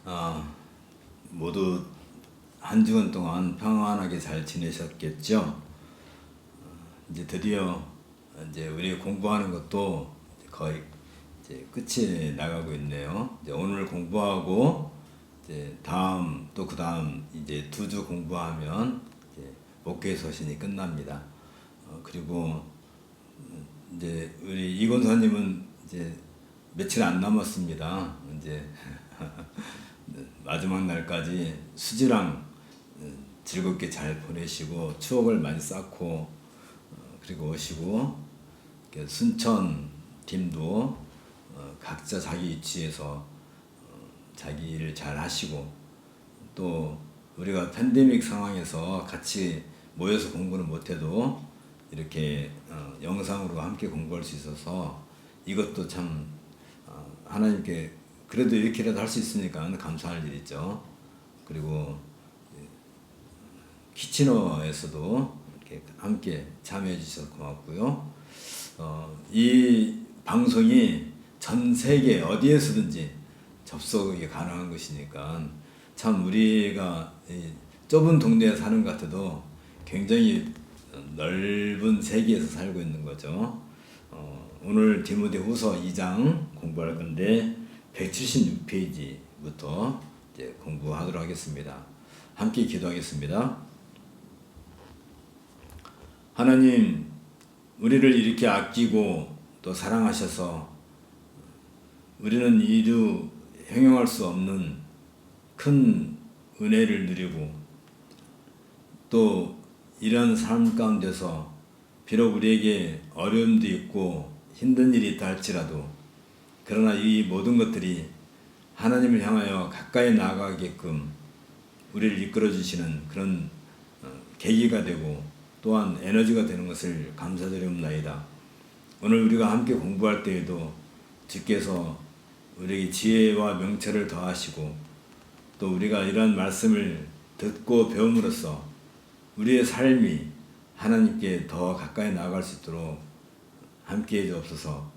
어, 모두 한 주간 동안 평안하게 잘 지내셨겠죠? 이제 드디어 이제 우리 공부하는 것도 거의 이제 끝이 나가고 있네요. 이제 오늘 공부하고 이제 다음 또 그 다음 이제 2주 공부하면 이제 목회 서신이 끝납니다. 그리고 이제 우리 이건사님은 이제 며칠 안 남았습니다. 이제 마지막 날까지 수지랑 즐겁게 잘 보내시고 추억을 많이 쌓고 그리고 오시고 순천 팀도 각자 자기 위치에서 자기 일을 잘 하시고 또 우리가 팬데믹 상황에서 같이 모여서 공부는 못해도 이렇게 영상으로 함께 공부할 수 있어서 이것도 참 하나님께 그래도 이렇게라도 할 수 있으니까 감사할 일이죠. 그리고 키치너에서도 이렇게 함께 참여해 주셔서 고맙고요. 이 방송이 전 세계 어디에서든지 접속이 가능한 것이니까 참 우리가 이 좁은 동네에 사는 것 같아도 굉장히 넓은 세계에서 살고 있는 거죠. 오늘 디모데후서 2장 공부할 건데 176페이지부터 이제 공부하도록 하겠습니다. 함께 기도하겠습니다. 하나님, 우리를 이렇게 아끼고 또 사랑하셔서 우리는 이루 형용할 수 없는 큰 은혜를 누리고 또 이런 삶 가운데서 비록 우리에게 어려움도 있고 힘든 일이 있다 할지라도 그러나 이 모든 것들이 하나님을 향하여 가까이 나아가게끔 우리를 이끌어 주시는 그런 계기가 되고 또한 에너지가 되는 것을 감사드리옵나이다. 오늘 우리가 함께 공부할 때에도 주께서 우리에게 지혜와 명철을 더하시고 또 우리가 이러한 말씀을 듣고 배움으로써 우리의 삶이 하나님께 더 가까이 나아갈 수 있도록 함께해 주옵소서.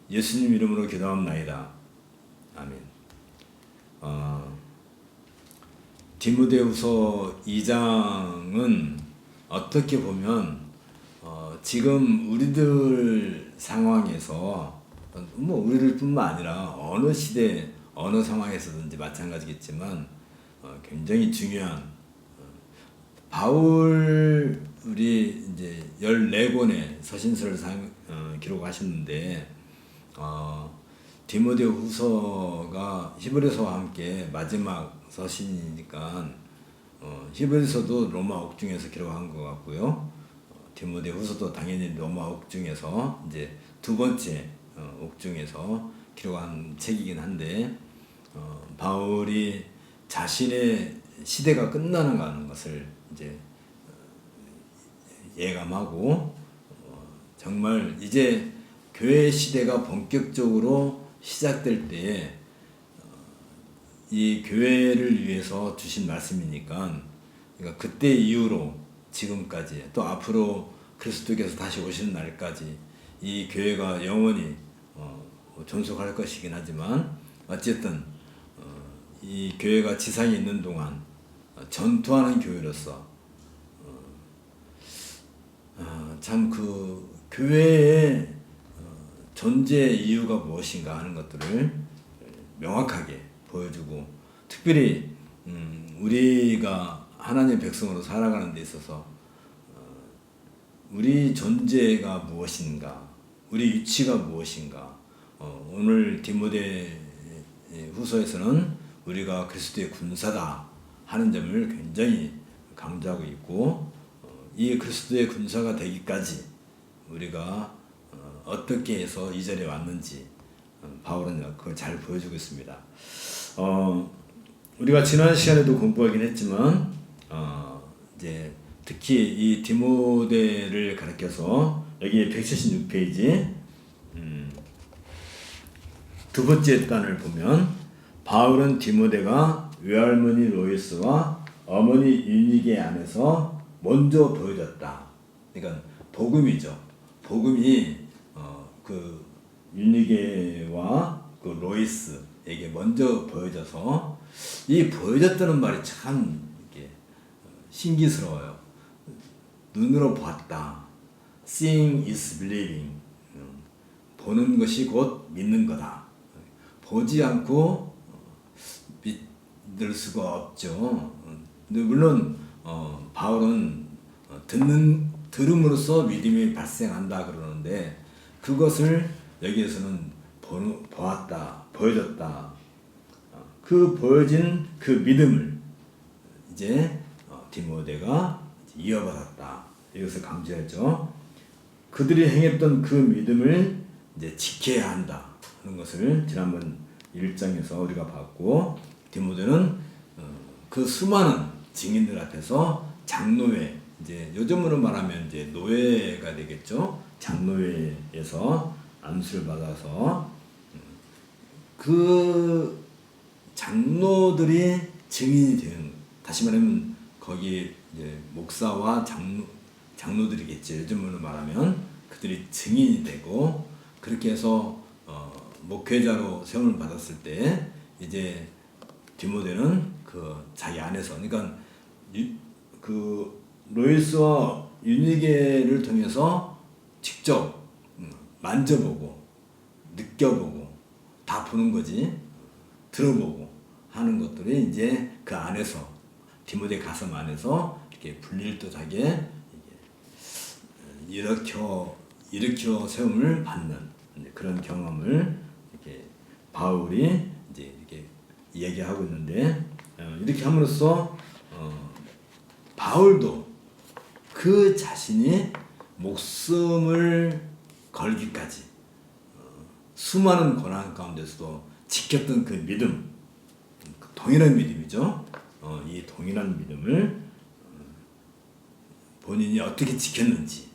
예수님 이름으로 기도합나이다. 아멘. 디모데후서 2장은 어떻게 보면 지금 우리들 상황에서 뭐 우리들뿐만 아니라 어느 시대 어느 상황에서든지 마찬가지겠지만 굉장히 중요한 바울 우리 이제 14권의 서신서를 기록하셨는데 디모데후서가 히브리서와 함께 마지막 서신이니까 히브리서도 로마 옥중에서 기록한 것 같고요. 디모데후서도 당연히 로마 옥중에서 이제 두 번째 옥중에서 기록한 책이긴 한데 바울이 자신의 시대가 끝나는 것을 이제 예감하고 정말 이제 교회 시대가 본격적으로 시작될 때에 이 교회를 위해서 주신 말씀이니까 그러니까 그때 이후로 지금까지 또 앞으로 그리스도께서 다시 오시는 날까지 이 교회가 영원히 존속할 것이긴 하지만 어쨌든 이 교회가 지상에 있는 동안 전투하는 교회로서 참 그 교회의 존재 이유가 무엇인가 하는 것들을 명확하게 보여주고 특별히 우리가 하나님의 백성으로 살아가는 데 있어서 우리 존재가 무엇인가 우리 위치가 무엇인가 오늘 디모데 후서에서는 우리가 그리스도의 군사다 하는 점을 굉장히 강조하고 있고 이 그리스도의 군사가 되기까지 우리가 어떻게 해서 이 자리에 왔는지 바울은 그걸 잘 보여주고 있습니다. 우리가 지난 시간에도 공부하긴 했지만 이제 특히 이 디모데를 가리켜서 여기 176페이지 두 번째 단을 보면 바울은 디모데가 외할머니 로이스와 어머니 유니게 안에서 먼저 보여졌다. 그러니까 복음이죠. 복음이 그 유니게와 그 로이스에게 먼저 보여져서 이 보여졌다는 말이 참 이게 신기스러워요. 눈으로 보았다. Seeing is believing. 보는 것이 곧 믿는 거다. 보지 않고 믿을 수가 없죠. 물론 바울은 들음으로써 믿음이 발생한다 그러는데 그것을 여기에서는 보았다, 보여졌다. 그 보여진 그 믿음을 이제 디모데가 이어받았다. 이것을 강조했죠. 그들이 행했던 그 믿음을 이제 지켜야 한다 하는 것을 지난번 1장에서 우리가 봤고, 디모데는 그 수많은 증인들 앞에서 장로회, 이제 요즘으로 말하면 이제 노예가 되겠죠. 장로회에서 안수를 받아서 그 장로들이 증인이 되는, 다시 말하면 거기 이제 목사와 장로들이겠죠. 요즘으로 말하면 그들이 증인이 되고, 그렇게 해서 목회자로 세움을 받았을 때 이제 디모데는 그 자기 안에서, 그러니까 그 로이스와 유니게를 통해서 직접 만져보고 느껴보고 다 보는 거지, 들어보고 하는 것들이 이제 그 안에서, 디모데 가슴 안에서 이렇게 불릴 듯하게 일으켜 세움을 받는 그런 경험을 이렇게 바울이 이제 이렇게 얘기하고 있는데, 이렇게 함으로써 바울도 그 자신이 목숨을 걸기까지 수많은 고난 가운데서도 지켰던 그 믿음, 동일한 믿음이죠. 이 동일한 믿음을 본인이 어떻게 지켰는지.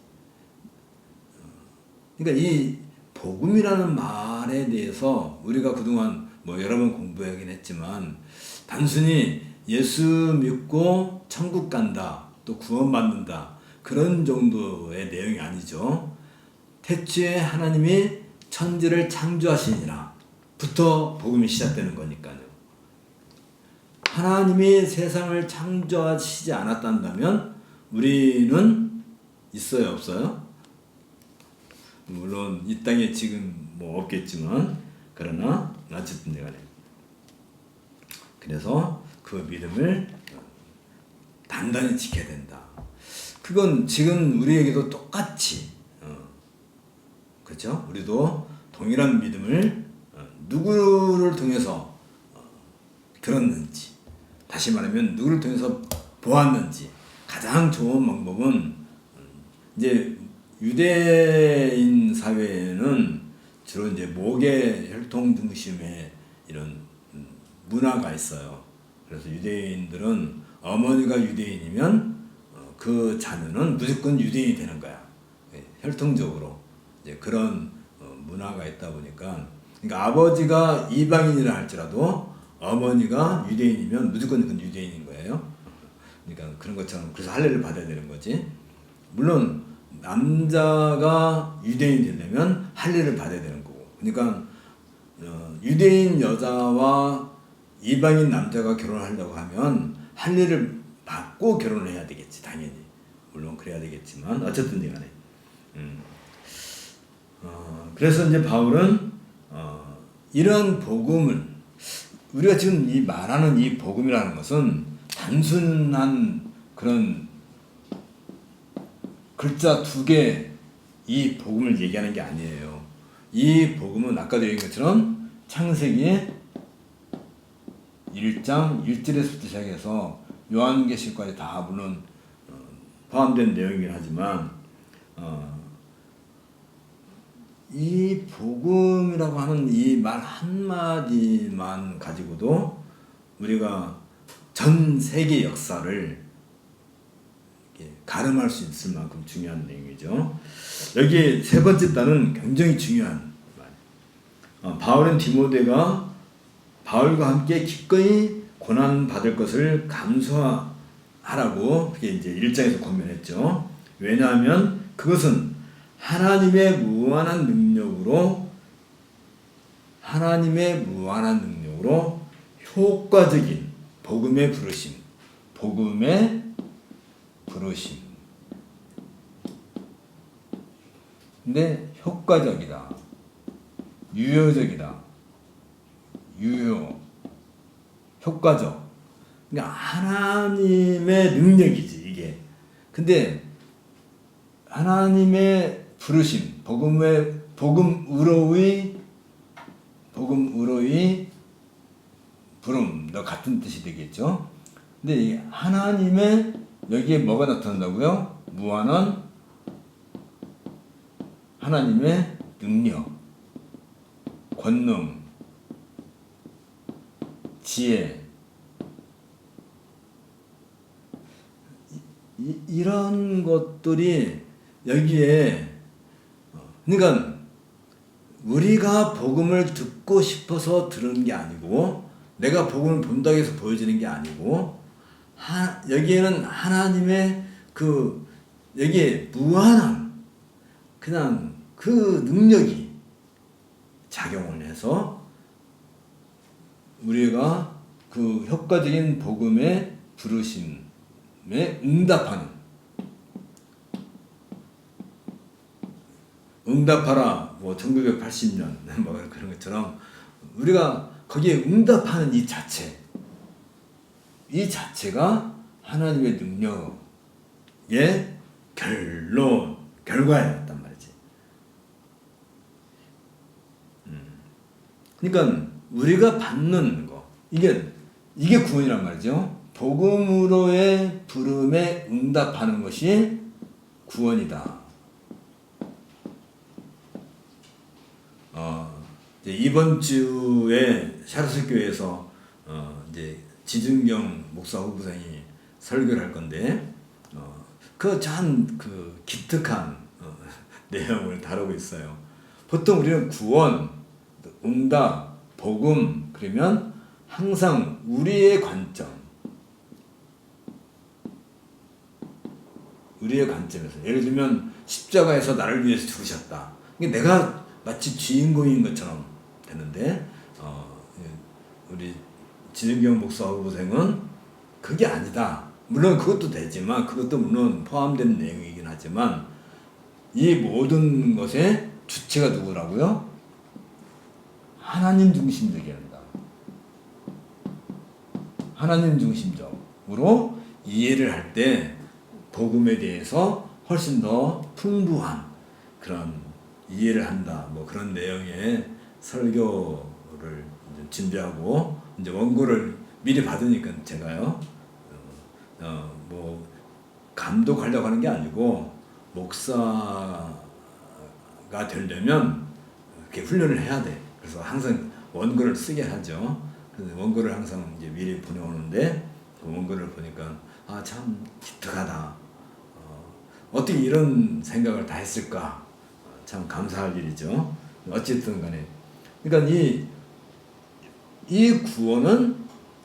그러니까 이 복음이라는 말에 대해서 우리가 그동안 뭐 여러 번 공부하긴 했지만, 단순히 예수 믿고 천국 간다, 또 구원받는다, 그런 정도의 내용이 아니죠. 태초에 하나님이 천지를 창조하시니라 부터 복음이 시작되는 거니까요. 하나님이 세상을 창조하시지 않았다면 우리는 있어요, 없어요? 물론 이 땅에 지금 뭐 없겠지만, 그러나 어쨌든 간에 그래서 그 믿음을 단단히 지켜야 된다. 그건 지금 우리에게도 똑같이, 그렇죠? 우리도 동일한 믿음을 누구를 통해서 들었는지, 다시 말하면 누구를 통해서 보았는지, 가장 좋은 방법은 이제 유대인 사회에는 주로 이제 목의 혈통 중심의 이런 문화가 있어요. 그래서 유대인들은 어머니가 유대인이면 그 자녀는 무조건 유대인이 되는 거야. 혈통적으로 이제 그런 문화가 있다 보니까, 그러니까 아버지가 이방인이라 할지라도 어머니가 유대인이면 무조건 그건 유대인인 거예요. 그러니까 그런 것처럼, 그래서 할례를 받아야 되는 거지. 물론 남자가 유대인이 되려면 할례를 받아야 되는 거고. 그러니까 유대인 여자와 이방인 남자가 결혼하려고 하면 할례를 받고 결혼을 해야 되겠지, 당연히. 물론 그래야 되겠지만 어쨌든 간에. 그래서 이제 바울은 이런 복음을, 우리가 지금 이 말하는 이 복음이라는 것은 단순한 그런 글자 두 개, 이 복음을 얘기하는 게 아니에요. 이 복음은 아까도 얘기한 것처럼 창세기 1장 1절에서부터 시작해서 요한계시까지 다 물론 포함된 내용이긴 하지만, 이 복음이라고 하는 이 말 한마디만 가지고도 우리가 전 세계 역사를 가름할 수 있을 만큼 중요한 내용이죠. 여기 세 번째 단은 굉장히 중요한 말. 바울은 디모데가 바울과 함께 기꺼이 고난 받을 것을 감수하라고 그게 이제 1장에서 권면했죠. 왜냐하면 그것은 하나님의 무한한 능력으로 효과적인 복음의 부르심, 복음의 부르심. 근데 효과적이다, 유효적이다, 유효, 효과적. 그러니까 하나님의 능력이지 이게. 근데 하나님의 부르심, 복음으로의 부름도 같은 뜻이 되겠죠. 근데 이 하나님의 여기에 뭐가 나타난다고요? 무한한 하나님의 능력, 권능, 지혜, 이런 것들이 여기에, 그러니까 우리가 복음을 듣고 싶어서 들은 게 아니고, 내가 복음을 본다고 해서 보여지는 게 아니고, 여기에는 하나님의 여기에 무한한 그냥 그 능력이 작용을 해서 우리가 그 효과적인 복음의 부르심에 응답하라, 뭐 1980년 뭐 그런 것처럼 우리가 거기에 응답하는 이 자체가 하나님의 능력의 결과였단 말이지. 그러니까 우리가 받는 거, 이게 구원이란 말이죠. 복음으로의 부름에 응답하는 것이 구원이다. 이번 주에 샤르스 교회에서 이제 지준경 목사 후보생이 설교를 할 건데, 그 기특한 내용을 다루고 있어요. 보통 우리는 구원, 응답, 복음 그러면 항상 우리의 관점에서, 예를 들면 십자가에서 나를 위해서 죽으셨다. 내가 마치 주인공인 것처럼 되는데, 우리 지준경 목사 후보생은 그게 아니다. 물론 그것도 되지만, 그것도 물론 포함된 내용이긴 하지만, 이 모든 것의 주체가 누구라고요? 하나님 중심적이어야 한다. 하나님 중심적으로 이해를 할 때 복음에 대해서 훨씬 더 풍부한 그런 이해를 한다. 뭐 그런 내용의 설교를 준비하고, 이제 원고를 미리 받으니까 제가요, 뭐 감독하려고 하는 게 아니고, 목사가 되려면 이렇게 훈련을 해야 돼. 그래서 항상 원고를 쓰게 하죠. 그래서 원고를 항상 이제 미리 보내오는데, 그 원고를 보니까 참 기특하다. 어떻게 이런 생각을 다 했을까? 참 감사할 일이죠. 어쨌든 간에, 그러니까 이 구원은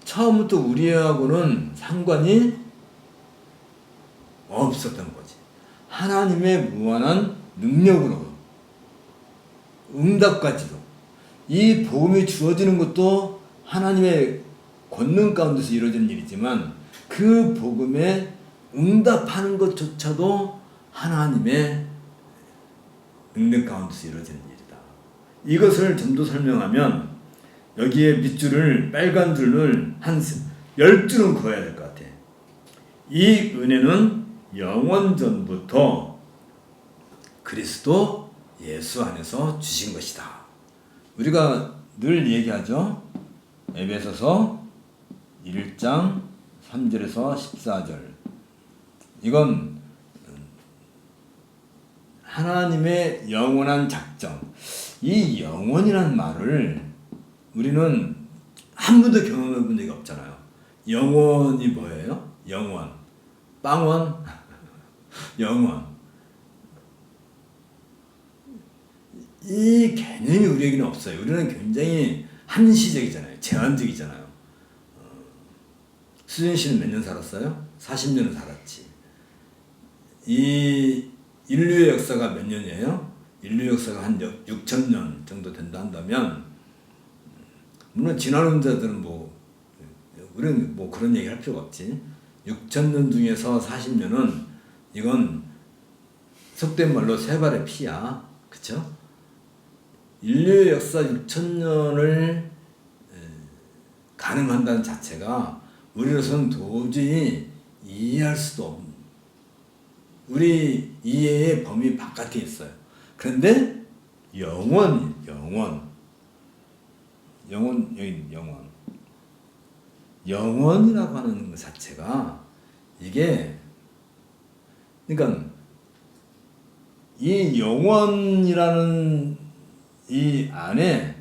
처음부터 우리하고는 상관이 없었던 거지. 하나님의 무한한 능력으로, 응답까지도, 이 복음이 주어지는 것도 하나님의 권능 가운데서 이루어지는 일이지만, 그 복음에 응답하는 것조차도 하나님의 능력 가운데서 이루어지는 일이다. 이것을 좀 더 설명하면, 여기에 밑줄을, 빨간 줄을 한 10줄은 그어야 될 것 같아. 이 은혜는 영원 전부터 그리스도 예수 안에서 주신 것이다. 우리가 늘 얘기하죠. 에베소서 1장 3절에서 14절. 이건 하나님의 영원한 작정. 이 영원이라는 말을 우리는 한 번도 경험해 본 적이 없잖아요. 영원이 뭐예요? 영원. 빵원? 영원. 이 개념이 우리에게는 없어요. 우리는 굉장히 한시적이잖아요. 제한적이잖아요. 수진 씨는 몇 년 살았어요? 40년을 살았지. 이 인류의 역사가 몇 년이에요? 인류 역사가 한 6,000년 정도 된다 한다면, 물론 지나는 자들은 뭐 우리는 뭐 그런 얘기 할 필요가 없지. 6,000년 중에서 40년은 이건 속된 말로 세 발의 피야. 그쵸? 인류의 역사 6,000년을 가늠한다는 자체가 우리로서는 도저히 이해할 수도 없는, 우리 이해의 범위 바깥에 있어요. 그런데 영원, 여기 영원이라고 하는 것 자체가 이게, 그러니까 이 영원이라는 이 안에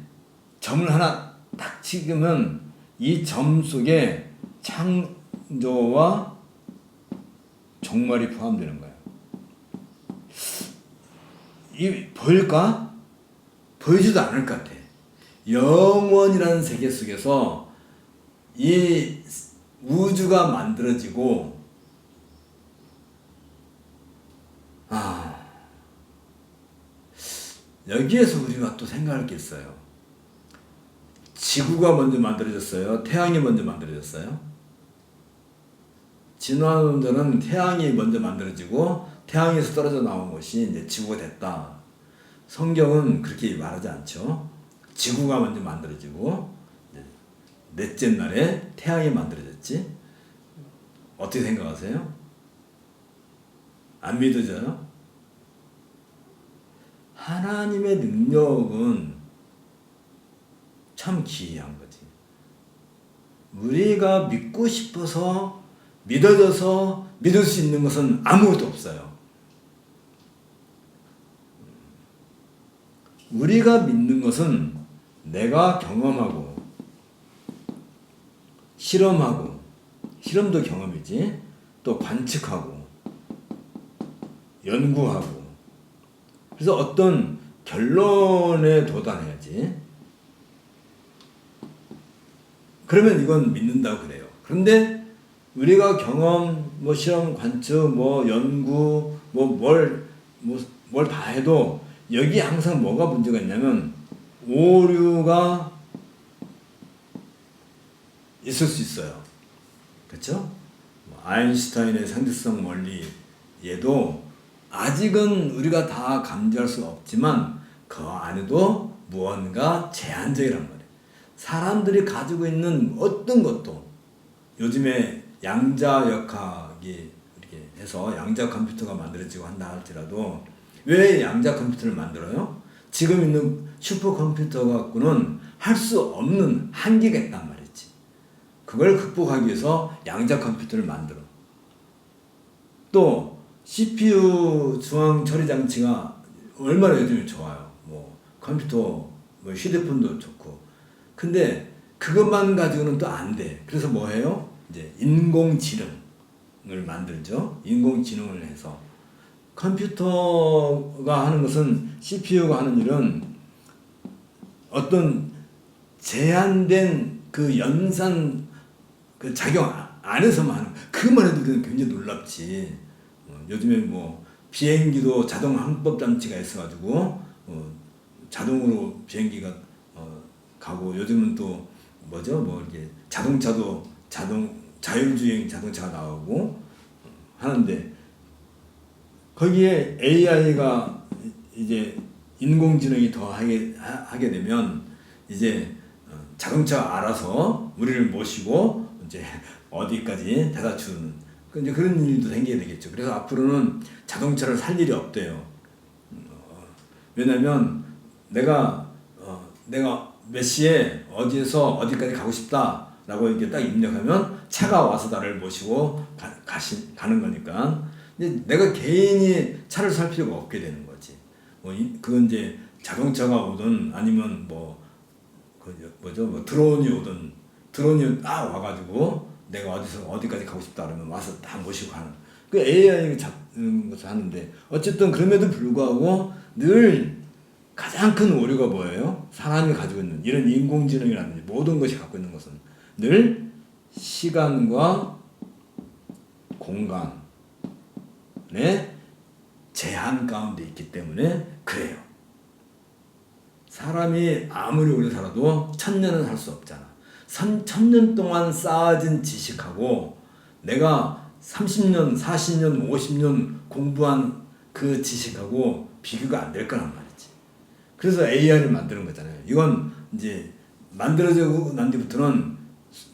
점을 하나 딱 찍으면 이 점 속에 창조와 종말이 포함되는 거예요. 이 보일까? 보이지도 않을 것 같아. 영원이라는 세계 속에서 이 우주가 만들어지고, 여기에서 우리가 또 생각할 게 있어요. 지구가 먼저 만들어졌어요? 태양이 먼저 만들어졌어요? 진화론자는 태양이 먼저 만들어지고 태양에서 떨어져 나온 것이 이제 지구가 됐다. 성경은 그렇게 말하지 않죠. 지구가 먼저 만들어지고 넷째 날에 태양이 만들어졌지. 어떻게 생각하세요? 안 믿어져요? 하나님의 능력은 참 기이한 거지. 우리가 믿고 싶어서 믿어져서 믿을 수 있는 것은 아무것도 없어요. 우리가 믿는 것은 내가 경험하고 실험하고, 실험도 경험이지, 또 관측하고 연구하고, 그래서 어떤 결론에 도달해야지. 그러면 이건 믿는다고 그래요. 그런데 우리가 경험, 뭐 실험, 관측, 뭐 연구, 뭘 다 해도 여기 항상 뭐가 문제가 있냐면 오류가 있을 수 있어요. 그렇죠? 아인슈타인의 상대성 원리에도 아직은 우리가 다 감지할 수 없지만 그 안에도 무언가 제한적이란 말이에요. 사람들이 가지고 있는 어떤 것도, 요즘에 양자역학이 이렇게 해서 양자 컴퓨터가 만들어지고 한다 할지라도, 왜 양자 컴퓨터를 만들어요? 지금 있는 슈퍼컴퓨터 갖고는 할 수 없는 한계가 있단 말이지. 그걸 극복하기 위해서 양자 컴퓨터를 만들어. 또 CPU 중앙 처리 장치가 얼마나 요즘에 좋아요. 뭐 컴퓨터, 뭐 휴대폰도 좋고. 근데 그것만 가지고는 또 안 돼. 그래서 뭐 해요? 이제 인공지능을 만들죠. 인공지능을 해서 컴퓨터가 하는 것은, CPU가 하는 일은 어떤 제한된 그 연산 그 작용 안에서만 하는, 그만 해도 굉장히 놀랍지. 요즘에 뭐 비행기도 자동 항법 장치가 있어가지고 자동으로 비행기가 가고, 요즘은 또 뭐죠? 뭐 이렇게 자동차도 자율주행 자동차가 나오고 하는데, 거기에 AI가 이제 인공지능이 더 하게 되면 이제 자동차가 알아서 우리를 모시고 이제 어디까지 대다 주는, 이제 그런 일도 생기게 되겠죠. 그래서 앞으로는 자동차를 살 일이 없대요. 왜냐면 내가 몇 시에 어디에서 어디까지 가고 싶다라고 이렇게 딱 입력하면 차가 와서 나를 모시고 가는 거니까. 이제 내가 개인이 차를 살 필요가 없게 되는 거지. 그건 이제 자동차가 오든 아니면 뭐 드론이 오든, 드론이 딱 와가지고 내가 어디서 어디까지 가고 싶다 그러면 와서 다 모시고 가는, 그 AI가 잡는 것을 하는데, 어쨌든 그럼에도 불구하고 늘 가장 큰 오류가 뭐예요? 사람이 가지고 있는 이런 인공지능이라든지 모든 것이 갖고 있는 것은 늘 시간과 공간의 제한 가운데 있기 때문에 그래요. 사람이 아무리 오래 살아도 1000년은 살 수 없잖아. 천년 동안 쌓아진 지식하고 내가 30년, 40년, 50년 공부한 그 지식하고 비교가 안 될 거란 말이지. 그래서 AI를 만드는 거잖아요. 이건 이제 만들어지고 난 뒤부터는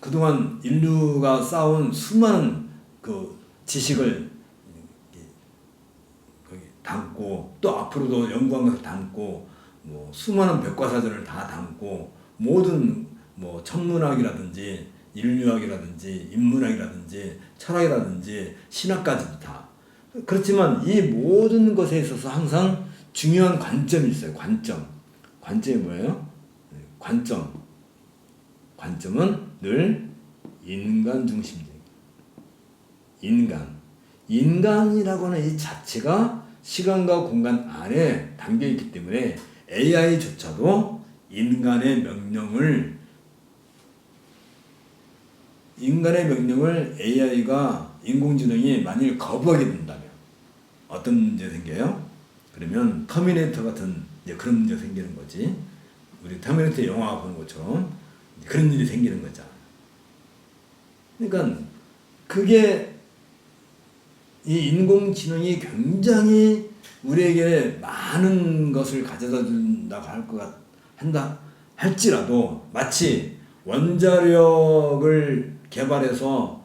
그동안 인류가 쌓아온 수많은 그 지식을 거기 담고 또 앞으로도 연구한 것을 담고 뭐 수많은 백과사전을 다 담고 모든 뭐 천문학이라든지 인류학이라든지 인문학이라든지 철학이라든지 신학까지도 다. 그렇지만 이 모든 것에 있어서 항상 중요한 관점이 있어요. 관점이 뭐예요? 관점은 늘 인간 중심적. 인간이라고 하는 이 자체가 시간과 공간 안에 담겨 있기 때문에 AI조차도 인간의 명령을 AI가 인공지능이 만일 거부하게 된다면 어떤 문제 생겨요? 그러면 터미네이터 같은 이제 그런 문제 생기는 거지. 우리 터미네이터 영화 보는 것처럼 그런 일이 생기는 거죠. 그러니까 그게 이 인공지능이 굉장히 우리에게 많은 것을 가져다 준다고 한다 할지라도 마치 원자력을 개발해서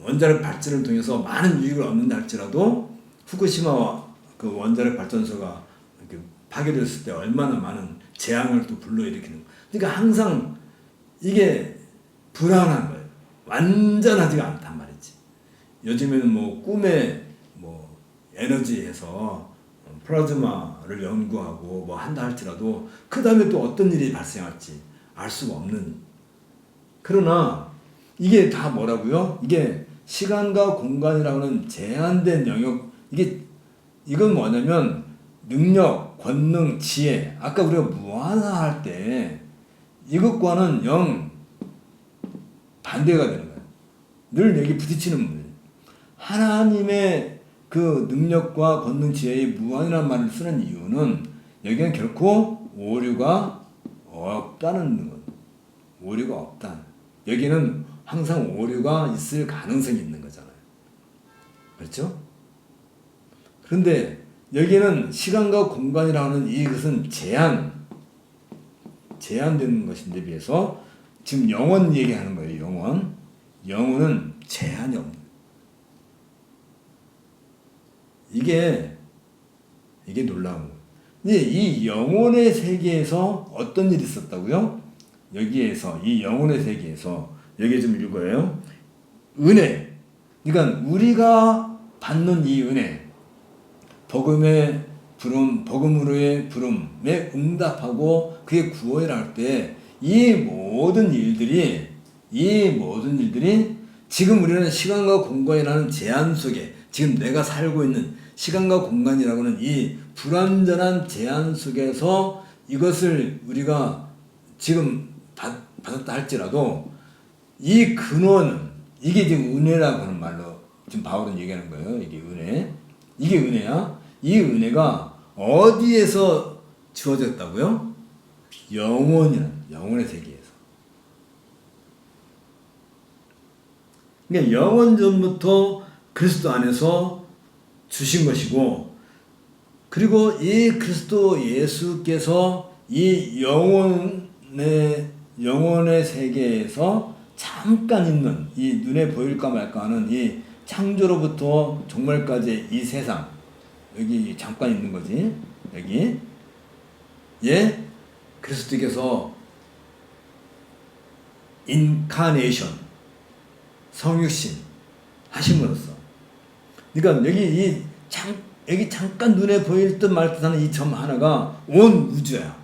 원자력 발전을 통해서 많은 유익을 얻는다 할지라도 후쿠시마 그 원자력 발전소가 이렇게 파괴됐을 때 얼마나 많은 재앙을 또 불러일으키는. 그러니까 항상 이게 불안한 거예요. 완전하지가 않단 말이지. 요즘에는 뭐 꿈의 뭐 에너지에서 플라즈마를 연구하고 뭐 한다 할지라도 그 다음에 또 어떤 일이 발생할지 알 수가 없는. 그러나 이게 다 뭐라고요? 이게 시간과 공간이라고는 제한된 영역. 이건 뭐냐면 능력, 권능, 지혜. 아까 우리가 무한할 때 이것과는 영 반대가 되는 거예요. 늘 여기 부딪히는 문제. 하나님의 그 능력과 권능, 지혜의 무한이라는 말을 쓰는 이유는 여기는 결코 오류가 없다는 것. 오류가 없다. 여기는 항상 오류가 있을 가능성이 있는 거잖아요. 그렇죠? 그런데 여기는 시간과 공간이라는 이것은 제한되는 것인데 비해서 지금 영원 얘기하는 거예요. 영혼은 제한이 없는. 이게 놀라운 거예요. 근데 이 영혼의 세계에서 어떤 일이 있었다고요? 여기에서 이 영혼의 세계에서 여기 좀 읽어요. 은혜. 그러니까 우리가 받는 이 은혜, 복음의 부름, 복음으로의 부름에 응답하고 그게 구원이라 할 때 이 모든 일들이 지금 우리는 시간과 공간이라는 제한 속에 지금 내가 살고 있는 시간과 공간이라고는 이 불완전한 제한 속에서 이것을 우리가 지금 받았다 할지라도 이 근원은 이게 지금 은혜라고 하는 말로 지금 바울은 얘기하는 거예요. 이게 은혜. 이게 은혜야. 이 은혜가 어디에서 주어졌다고요? 영혼의 세계에서. 그러니까 영원 전부터 그리스도 안에서 주신 것이고, 그리고 이 그리스도 예수께서 이 영혼의 세계에서 잠깐 있는 이 눈에 보일까 말까 하는 이 창조로부터 종말까지 이 세상, 여기 잠깐 있는 거지. 여기 그리스도께서 인카네이션, 성육신 하심으로써, 그러니까 여기 잠깐 눈에 보일 듯 말 듯하는 이 점 하나가 온 우주야.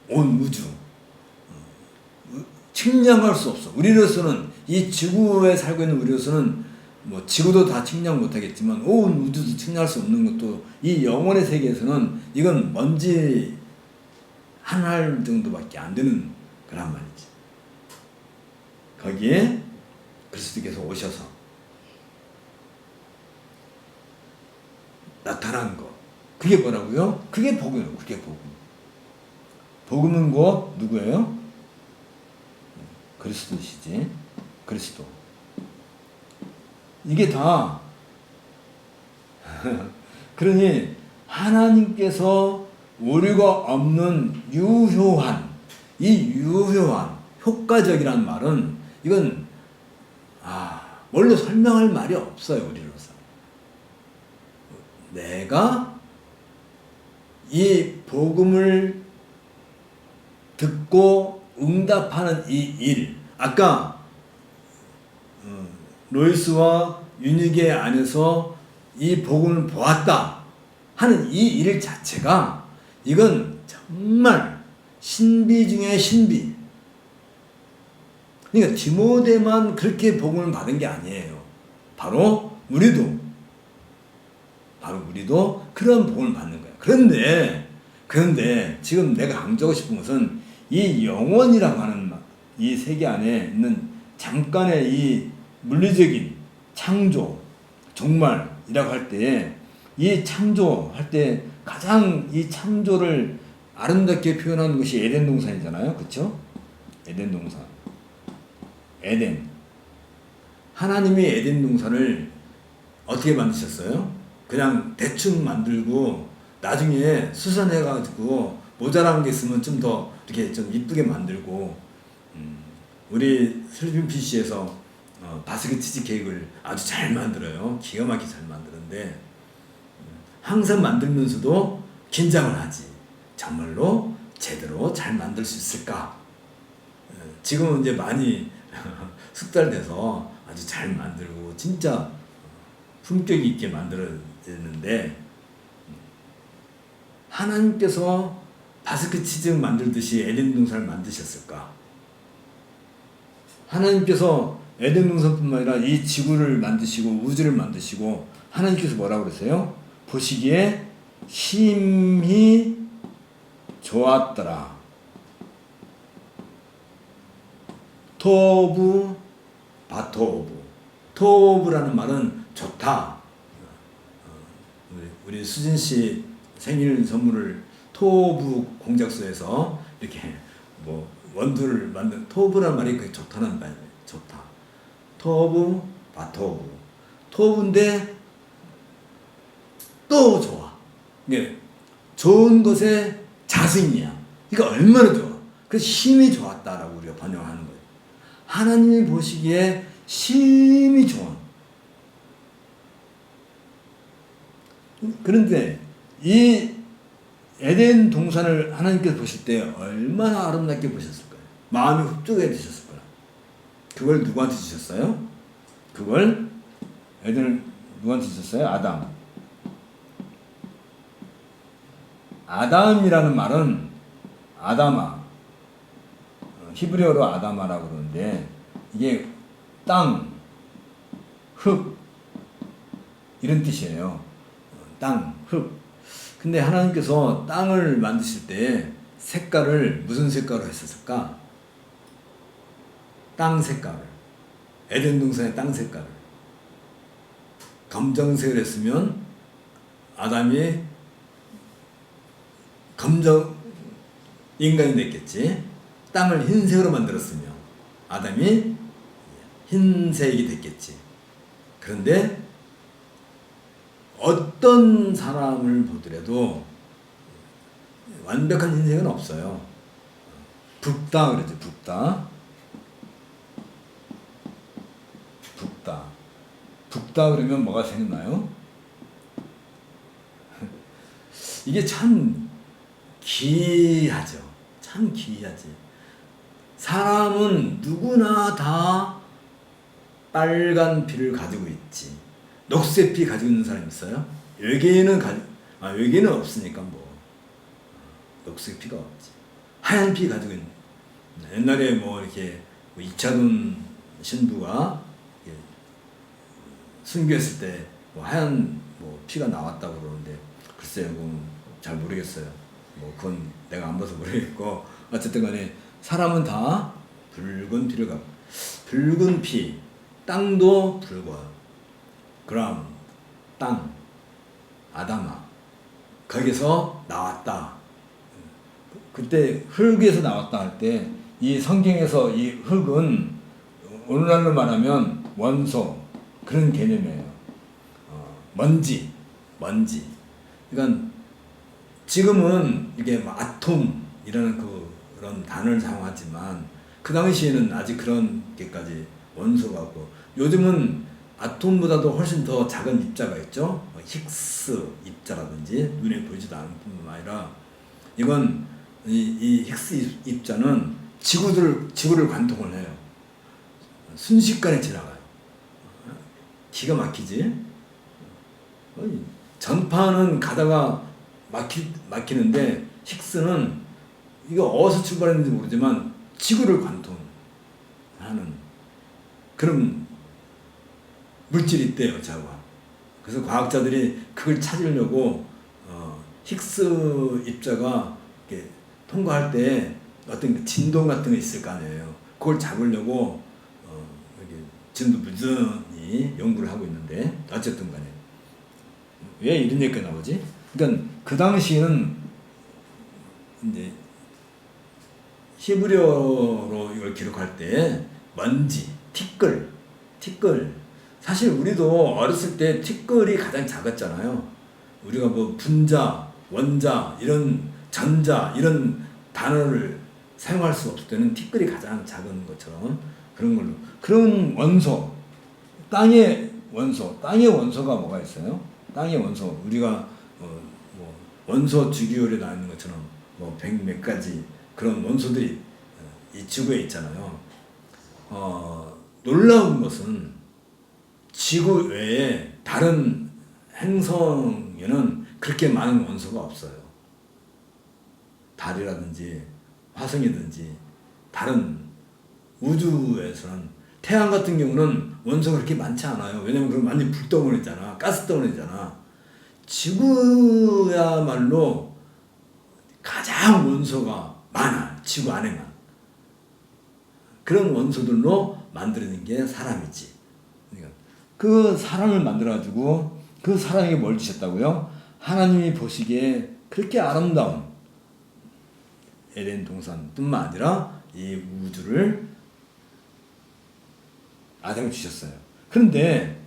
온 우주. 측량할 수 없어. 우리로서는, 이 지구에 살고 있는 우리로서는 뭐 지구도 다 측량 못하겠지만 온 우주도 측량할 수 없는 것도 이 영혼의 세계에서는 이건 먼지 한 알 정도밖에 안 되는 거란 말이지. 거기에 그리스도께서 오셔서 나타난 거. 그게 뭐라고요? 그게 복음이에요. 그게 복음. 복음은 곧 누구예요? 그리스도시지. 그리스도. 이게 다 그러니 하나님께서 우리가 없는 유효한, 이 유효한 효과적이란 말은 이건 뭘로 설명할 말이 없어요. 우리로서 내가 이 복음을 듣고 응답하는 이 일, 아까 로이스와 윤희계 안에서 이 복음을 보았다 하는 이 일 자체가 이건 정말 신비 중에 신비. 그러니까 디모데만 그렇게 복음을 받은 게 아니에요. 바로 우리도 그런 복음을 받는 거예요. 그런데 지금 내가 강조하고 싶은 것은 이 영원이라고 하는 이 세계 안에 있는 잠깐의 이 물리적인 창조, 종말이라고 할 때, 이 창조할 때 가장 이 창조를 아름답게 표현하는 것이 에덴 동산이잖아요. 그렇죠? 에덴 동산. 에덴. 하나님이 에덴 동산을 어떻게 만드셨어요? 그냥 대충 만들고 나중에 수선해가지고 모자란 게 있으면 좀 더 이렇게 좀 이쁘게 만들고, 우리 슬픈 PC에서 바스켓 치즈 케이크를 아주 잘 만들어요. 기가 막히게 잘 만드는데 항상 만들면서도 긴장을 하지. 정말로 제대로 잘 만들 수 있을까? 지금은 이제 많이 숙달돼서 아주 잘 만들고 진짜 품격 있게 만들어지는데, 하나님께서 바스켓 치즈 만들듯이 에덴 동산을 만드셨을까? 하나님께서 에덴 동산뿐만 아니라 이 지구를 만드시고 우주를 만드시고, 하나님께서 뭐라고 그랬어요? 보시기에 심히 좋았더라. 토부 바토부. 토부라는 말은 좋다. 우리 수진 씨 생일 선물을 토부 공작소에서 이렇게 뭐 원두를 만든 토부라는 말이 그게 좋다는 말이에요. 좋다. 토부 바토부. 토부인데 또 좋아. 이게 좋은 것의 자승이야. 그러니까 얼마나 좋아. 그래서 힘이 좋았다라고 우리가 번역하는 거예요. 하나님이 보시기에 심히 좋은. 그런데 이 에덴 동산을 하나님께서 보실 때 얼마나 아름답게 보셨을 거예요. 마음이 흡족해지셨을 거예요. 그걸 누구한테 주셨어요? 그걸 에덴을 누구한테 주셨어요? 아담. 아담이라는 말은 아다마, 히브리어로 아다마라고 그러는데, 이게 땅, 흙 이런 뜻이에요. 땅, 흙. 근데 하나님께서 땅을 만드실 때 색깔을 무슨 색깔로 했었을까? 땅 색깔을. 에덴 동산의 땅 색깔을 검정색을 했으면 아담이 검정 인간이 됐겠지. 땅을 흰색으로 만들었으며 아담이 흰색이 됐겠지. 그런데 어떤 사람을 보더라도 완벽한 흰색은 없어요. 붉다 그러죠. 붉다 그러면 뭐가 생각나요? 이게 참 기이하죠. 참 기이하지. 사람은 누구나 다 빨간 피를 가지고 있지. 녹색 피 가지고 있는 사람 있어요? 외계인은 외계인은 없으니까 뭐 녹색 피가 없지. 하얀 피 가지고 있는. 옛날에 뭐 이렇게 이차돈 신부가 순교했을 때 뭐 하얀 뭐 피가 나왔다고 그러는데, 글쎄요, 잘 모르겠어요. 뭐 그건 내가 안 봐서 모르겠고, 어쨌든 간에 사람은 다 붉은 피를 갖고, 붉은 피, 땅도 붉어요. 그럼 땅, 아담아, 거기서 나왔다. 그때 흙에서 나왔다 할 때 이 성경에서 이 흙은 오늘날로 말하면 원소 그런 개념이에요. 먼지. 그러니까 지금은 이게 뭐 아톰이라는 그런 단어를 사용하지만 그 당시에는 아직 그런 게까지 원소가 없고, 요즘은 아톰보다도 훨씬 더 작은 입자가 있죠. 힉스 입자라든지 눈에 보이지도 않을 뿐만 아니라 이건 이 힉스 입자는 지구를 관통을 해요. 순식간에 지나가요. 기가 막히지. 전파는 가다가 막히는데 힉스는 이거 어디서 출발했는지 모르지만 지구를 관통하는 그런 물질이 있대요, 자가. 그래서 과학자들이 그걸 찾으려고 힉스 입자가 이렇게 통과할 때 어떤 진동 같은 게 있을 거 아니에요. 그걸 잡으려고 지금도 무전히 연구를 하고 있는데, 어쨌든 간에 왜 이런 얘기가 나오지? 그러니까 그 당시에는 이제 히브리어로 이걸 기록할 때 먼지, 티끌. 사실 우리도 어렸을 때 티끌이 가장 작았잖아요. 우리가 뭐 분자, 원자, 이런 전자 이런 단어를 사용할 수 없을 때는 티끌이 가장 작은 것처럼 그런 걸로. 그런 원소, 땅의 원소가 뭐가 있어요? 땅의 원소, 우리가 뭐 원소 주기율에 나와 있는 것처럼 뭐 100몇 가지 그런 원소들이 이 지구에 있잖아요. 놀라운 것은 지구 외에 다른 행성에는 그렇게 많은 원소가 없어요. 달이라든지 화성이든지 다른 우주에서는, 태양 같은 경우는 원소가 그렇게 많지 않아요. 왜냐면 그건 완전 불덩어리잖아. 가스덩어리잖아. 지구야말로 가장 원소가 많아. 지구 안에만. 그런 원소들로 만들어낸 게 사람이지. 그러니까 그 사람을 만들어가지고 그 사람에게 뭘 주셨다고요? 하나님이 보시기에 그렇게 아름다운 에덴 동산뿐만 아니라 이 우주를 아담에 주셨어요. 그런데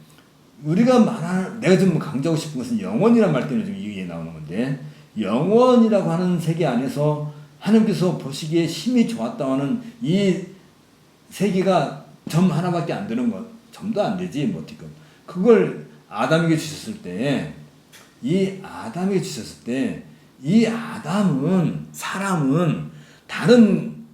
내가 좀 강조하고 싶은 것은 영원이라는 말 때문에 좀 이게 나오는 건데, 영원이라고 하는 세계 안에서 하나님께서 보시기에 힘이 좋았다 하는 이 세계가 점 하나밖에 안 되는 것, 점도 안 되지 뭐 어떻게 그걸 아담에게 주셨을 때, 이 사람은 다른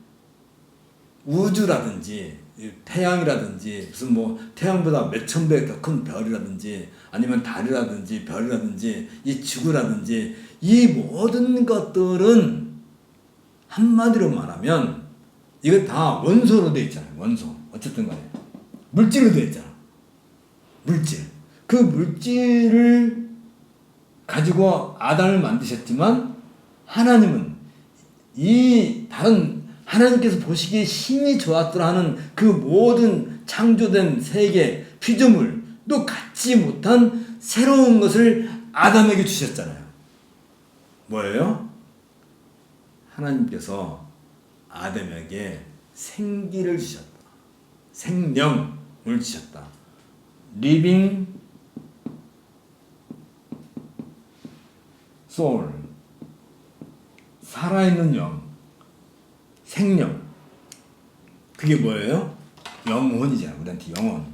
우주라든지 태양이라든지 무슨 뭐 태양보다 몇천 배 더 큰 별이라든지 아니면 달이라든지 별이라든지 이 지구라든지 이 모든 것들은 한마디로 말하면 이거 다 원소로 되어 있잖아요. 원소. 어쨌든 간에 물질로 되어 있잖아. 물질. 그 물질을 가지고 아담을 만드셨지만 하나님은 이 다른 하나님께서 보시기에 힘이 좋았더라 하는 그 모든 창조된 세계 피조물도 갖지 못한 새로운 것을 아담에게 주셨잖아요. 뭐예요? 하나님께서 아담에게 생기를 주셨다. 생명을 주셨다. Living soul. 살아있는 영. 생명. 그게 뭐예요? 영혼이잖아. 우리한테 영혼.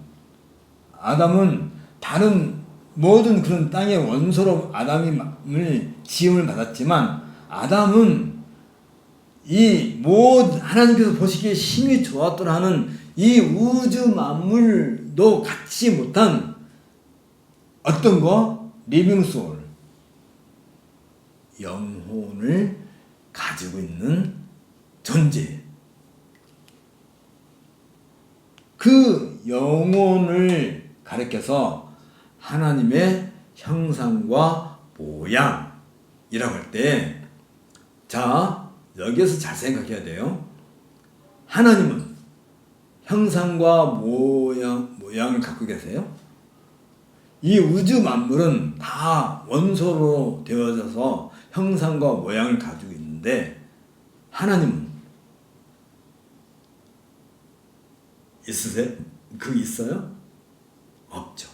아담은 다른 모든 그런 땅의 원소로 아담이 지음을 받았지만, 아담은 이 모든 하나님께서 보시기에 힘이 좋았더라 하는 이 우주 만물도 갖지 못한 어떤 거? 리빙 소울. 영혼을 가지고 있는 존재. 그 영혼을 가리켜서 하나님의 형상과 모양이라고 할 때, 자, 여기에서 잘 생각해야 돼요. 하나님은 형상과 모양을 갖고 계세요. 이 우주 만물은 다 원소로 되어져서 형상과 모양을 가지고 있는데, 하나님은 있으세요? 그 있어요? 없죠.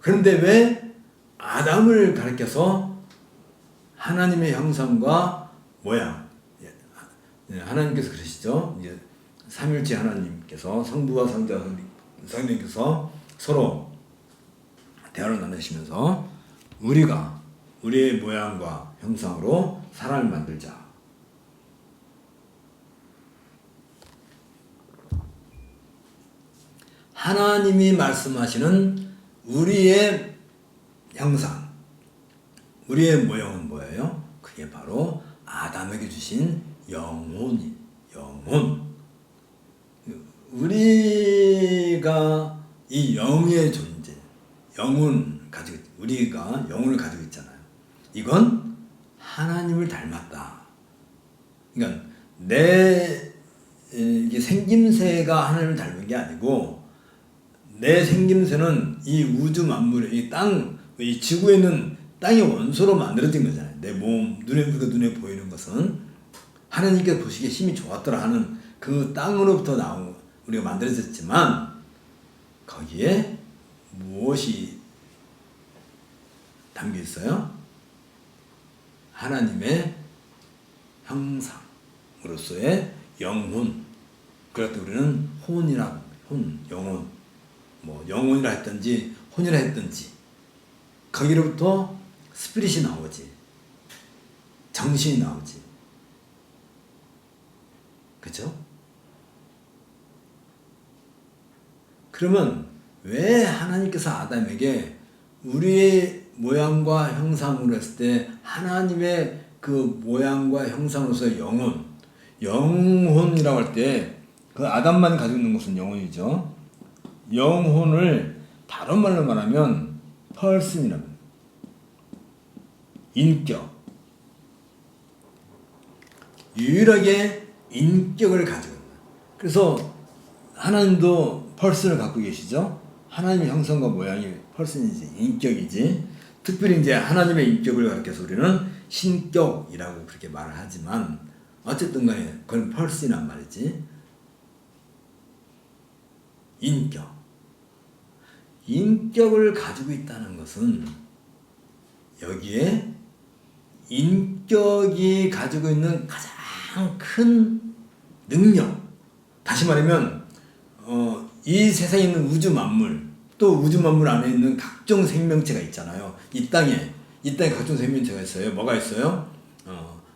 그런데 왜 아담을 가리켜서 하나님의 형상과 모양, 하나님께서 그러시죠. 이제 삼일째 하나님께서 성부와 성자와 성령께서 서로 대화를 나누시면서 우리가 우리의 모양과 형상으로 사람을 만들자. 하나님이 말씀하시는 우리의 형상, 우리의 모형은 뭐예요? 그게 바로 아담에게 주신 영혼. 우리가 이 영의 존재, 우리가 영혼을 가지고 있잖아요. 이건 하나님을 닮았다. 그러니까 이게 생김새가 하나님을 닮은 게 아니고, 내 생김새는 이 우주 만물의 이 지구에 있는 땅의 원소로 만들어진 거잖아요. 내 몸, 눈에 보이는 것은 하나님께서 보시기에 힘이 좋았더라 하는 그 땅으로부터 나온 우리가 만들어졌지만, 거기에 무엇이 담겨 있어요? 하나님의 형상으로서의 영혼. 그럴 때 우리는 영혼, 영혼이라 했든지 혼이라 했든지, 거기로부터 스피릿이 나오지, 정신이 나오지. 그렇죠? 그러면 왜 하나님께서 아담에게 우리의 모양과 형상으로 했을 때 하나님의 그 모양과 형상으로서의 영혼이라고 할 때 그 아담만 가지고 있는 것은 영혼이죠. 영혼을 다른 말로 말하면 펄슨이라고 합니다. 인격. 유일하게 인격을 가지고 있는. 그래서 하나님도 펄슨을 갖고 계시죠. 하나님의 형상과 모양이 펄슨이지, 인격이지. 특별히 이제 하나님의 인격을 가리켜서 우리는 신격이라고 그렇게 말을 하지만, 어쨌든 간에 그건 펄슨이란 말이지. 인격을 가지고 있다는 것은 여기에 인격이 가지고 있는 가장 큰 능력, 다시 말하면 이 세상에 있는 우주 만물, 또 우주 만물 안에 있는 각종 생명체가 있잖아요. 이 땅에 각종 생명체가 있어요. 뭐가 있어요?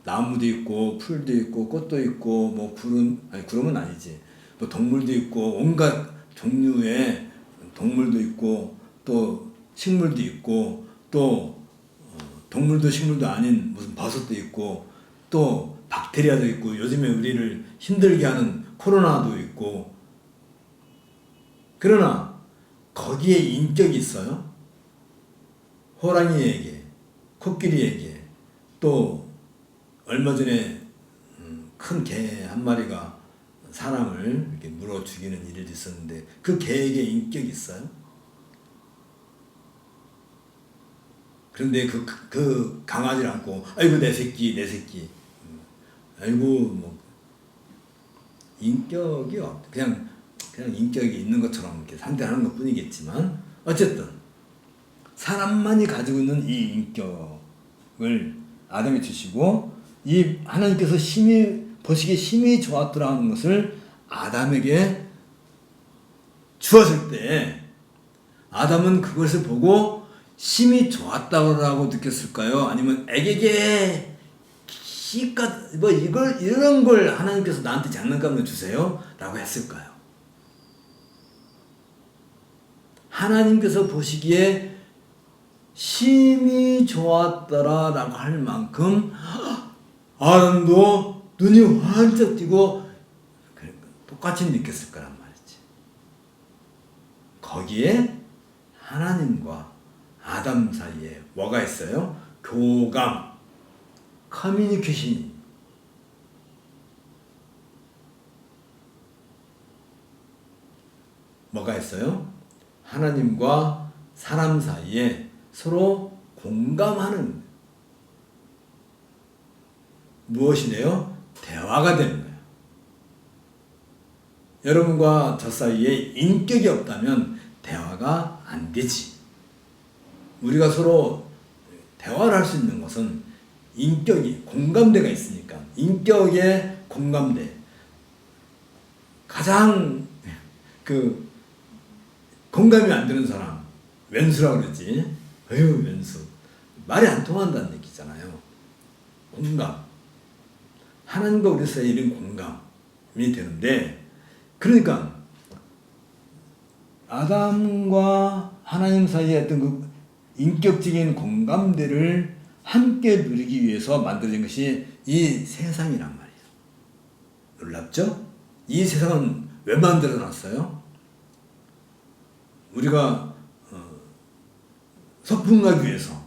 나무도 있고, 풀도 있고, 꽃도 있고, 구름은 아니지. 동물도 있고, 온갖 종류의 동물도 있고, 또 식물도 있고, 또 동물도 식물도 아닌 무슨 버섯도 있고, 또 박테리아도 있고, 요즘에 우리를 힘들게 하는 코로나도 있고. 그러나 거기에 인격이 있어요. 호랑이에게, 코끼리에게, 또 얼마 전에 큰 개 한 마리가 사람을 이렇게 물어 죽이는 일이 있었는데, 그 개에게 인격이 있어요? 그런데 그 강아지를 안고, 아이고 내 새끼, 아이고 인격이 없. 그냥 인격이 있는 것처럼 이렇게 상대하는 것 뿐이겠지만, 어쨌든 사람만이 가지고 있는 이 인격을 아담이 주시고, 이 하나님께서 보시기에 심히 좋았더라 하는 것을 아담에게 주었을 때, 아담은 그것을 보고 심히 좋았다고 느꼈을까요? 아니면 애게게 이런 걸 하나님께서 나한테 장난감을 주세요? 라고 했을까요? 하나님께서 보시기에 심히 좋았더라 라고 할 만큼 아담도 눈이 환쩍 띄고 똑같이 느꼈을 거란 말이지. 거기에 하나님과 아담 사이에 뭐가 있어요? 교감, 커뮤니케이션이. 뭐가 있어요? 하나님과 사람 사이에 서로 공감하는, 무엇이래요? 대화가 되는 거예요. 여러분과 저 사이에 인격이 없다면 대화가 안 되지. 우리가 서로 대화를 할 수 있는 것은 인격이, 공감대가 있으니까. 인격의 공감대. 가장 공감이 안 되는 사람, 왼수라고 그러지. 어휴, 왼수. 말이 안 통한다는 얘기잖아요. 공감. 하나님과 우리 사이에 이런 공감이 되는데, 그러니까 아담과 하나님 사이에 어떤 그 인격적인 공감대를 함께 누리기 위해서 만들어진 것이 이 세상이란 말이에요. 놀랍죠? 이 세상은 왜 만들어 놨어요? 우리가 소풍 가기 위해서,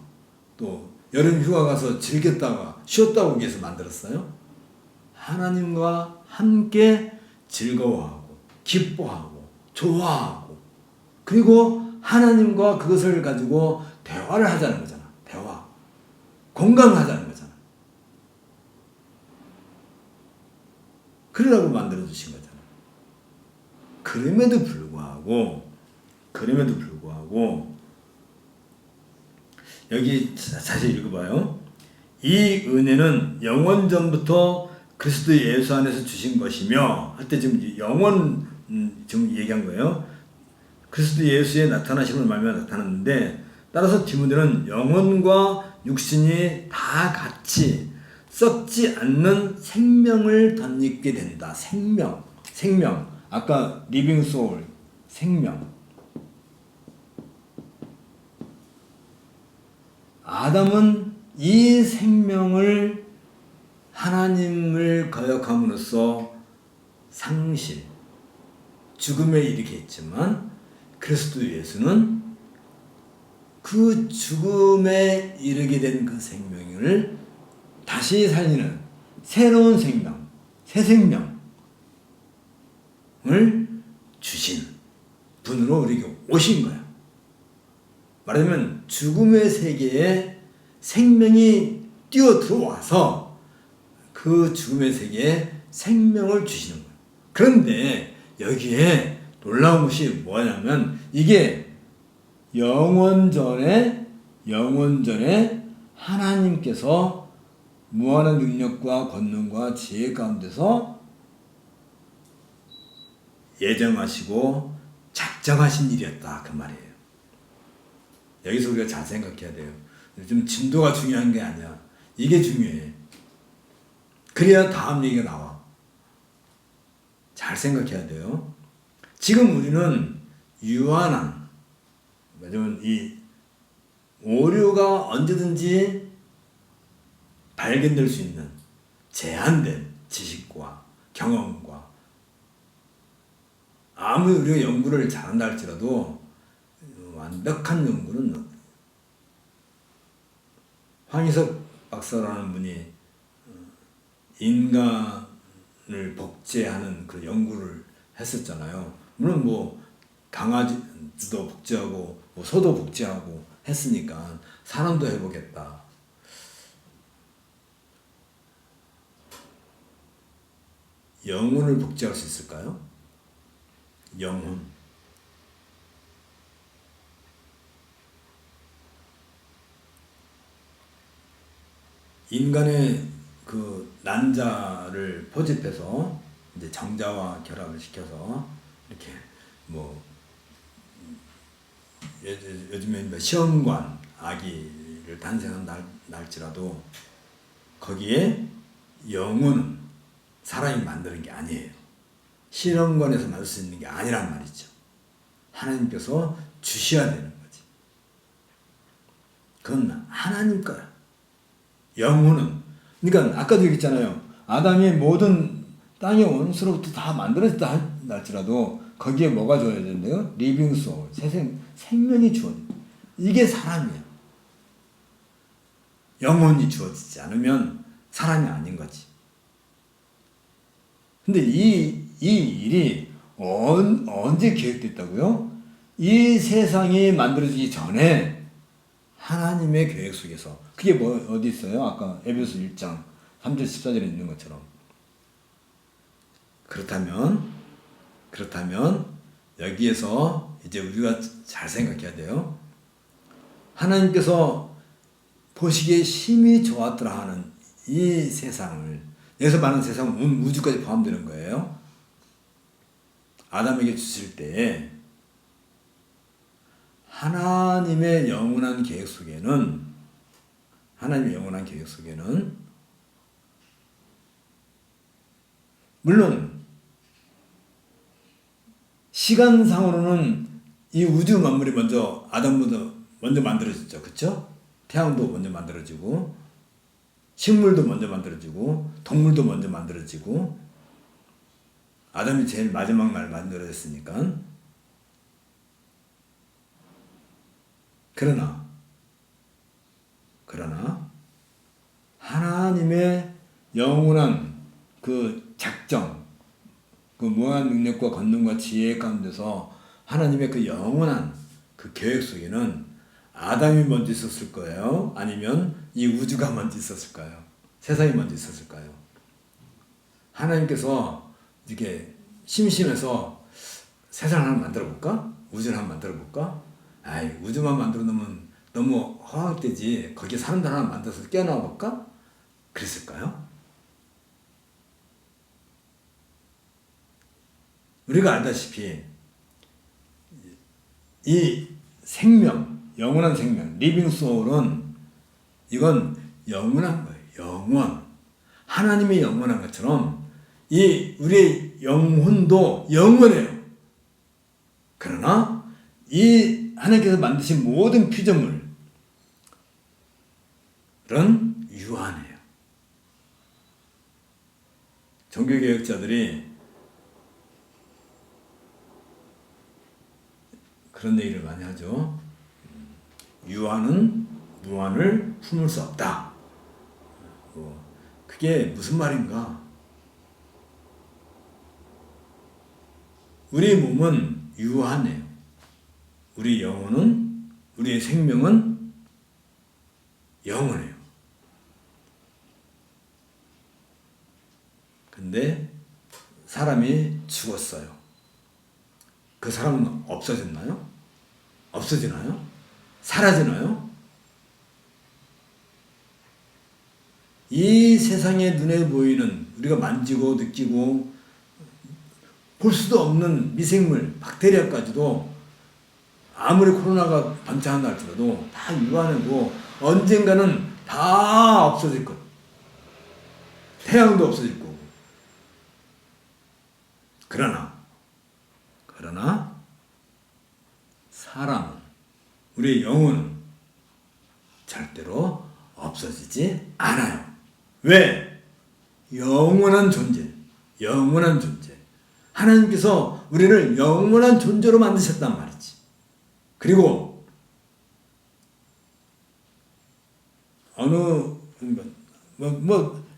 또 여름 휴가 가서 즐겼다가 쉬었다 오기 위해서 만들었어요. 하나님과 함께 즐거워하고 기뻐하고 좋아하고, 그리고 하나님과 그것을 가지고 대화를 하자는 거잖아. 대화. 공감을 하자는 거잖아. 그러라고 만들어 주신 거잖아. 그럼에도 불구하고 여기 자세히 읽어봐요. 이 은혜는 영원전부터 그리스도 예수 안에서 주신 것이며, 할 때 지금 영원 지금 얘기한 거예요. 그리스도 예수의 나타나심을 말미암아 나타났는데, 따라서 디모데는 영혼과 육신이 다 같이 썩지 않는 생명을 덧입게 된다. 생명. 아까 리빙 소울, 생명. 아담은 이 생명을 하나님을 거역함으로써 상실, 죽음에 이르게 했지만, 그리스도 예수는 그 죽음에 이르게 된 그 생명을 다시 살리는 새로운 생명, 새 생명을 주신 분으로 우리에게 오신 거야. 말하자면 죽음의 세계에 생명이 뛰어 들어와서 그 죽음의 세계에 생명을 주시는 거예요. 그런데 여기에 놀라운 것이 뭐냐면, 이게 영원전에 하나님께서 무한한 능력과 권능과 지혜 가운데서 예정하시고 작정하신 일이었다, 그 말이에요. 여기서 우리가 잘 생각해야 돼요. 좀 진도가 중요한 게 아니야. 이게 중요해. 그래야 다음 얘기가 나와. 잘 생각해야 돼요. 지금 우리는 유한한, 왜냐면 이 오류가 언제든지 발견될 수 있는 제한된 지식과 경험과, 아무리 우리가 연구를 잘한다 할지라도 완벽한 연구는, 황희석 박사라는 분이 인간을 복제하는 그 연구를 했었잖아요. 물론 뭐 강아지도 복제하고 뭐 소도 복제하고 했으니까 사람도 해보겠다. 영혼을 복제할 수 있을까요? 영혼. 인간의 그 난자를 포집해서 이제 정자와 결합을 시켜서 이렇게 뭐 요즘에 시험관 아기를 탄생한 날지라도 거기에 영혼은 사람이 만드는 게 아니에요. 실험관에서 만들 수 있는 게 아니란 말이죠. 하나님께서 주셔야 되는 거지. 그건 하나님 거야. 영혼은. 그러니까 아까도 얘기했잖아요. 아담이 모든 땅의 원수로부터 다 만들어졌다 할지라도 거기에 뭐가 줘야 되는데요? 리빙 소울, 생명이 주어져. 이게 사람이야. 영혼이 주어지지 않으면 사람이 아닌 거지. 근데 이 일이 언제 계획됐다고요? 이 세상이 만들어지기 전에 하나님의 계획 속에서. 그게 뭐 어디 있어요? 아까 에베소 1장 3절 14절에 있는 것처럼. 그렇다면 그렇다면 여기에서 이제 우리가 잘 생각해야 돼요. 하나님께서 보시기에 심히 좋았더라 하는 이 세상을, 여기서 말하는 세상은 온 우주까지 포함되는 거예요. 아담에게 주실 때 하나님의 영원한 계획 속에는 물론 시간상으로는 이 우주 만물이 먼저 아담부터 먼저 만들어졌죠. 그렇죠? 태양도 먼저 만들어지고 식물도 먼저 만들어지고 동물도 먼저 만들어지고 아담이 제일 마지막 날 만들어졌으니까. 그러나 하나님의 영원한 그 작정, 그 무한 능력과 권능과 지혜 가운데서 하나님의 그 영원한 그 계획 속에는 아담이 먼저 있었을 거예요? 아니면 이 우주가 먼저 있었을까요? 세상이 먼저 있었을까요? 하나님께서 이렇게 심심해서 세상을 하나 만들어 볼까? 우주를 하나 만들어 볼까? 아이, 우주만 만들어 놓으면 너무 허황되지. 거기에 사람들 하나 만들어서 깨어나와 볼까? 그랬을까요? 우리가 알다시피 이 생명, 영원한 생명, 리빙 소울은 이건 영원한 거예요. 영원. 하나님이 영원한 것처럼 이 우리의 영혼도 영원해요. 그러나 이 하나님께서 만드신 모든 피조물은 유한해요. 종교개혁자들이 그런 얘기를 많이 하죠. 유한은 무한을 품을 수 없다. 그게 무슨 말인가? 우리 몸은 유한해요. 우리 영혼은, 우리의 생명은 영원해요. 근데 사람이 죽었어요. 그 사람은 없어졌나요? 없어지나요? 사라지나요? 이 세상에 눈에 보이는, 우리가 만지고 느끼고 볼 수도 없는 미생물, 박테리아까지도 아무리 코로나가 번창한다 할지라도 다 유한하고 언젠가는 다 없어질 것. 태양도 없어질 거고. 그러나 사람은, 우리의 영혼은 절대로 없어지지 않아요. 왜? 영원한 존재. 하나님께서 우리를 영원한 존재로 만드셨단 말이지. 그리고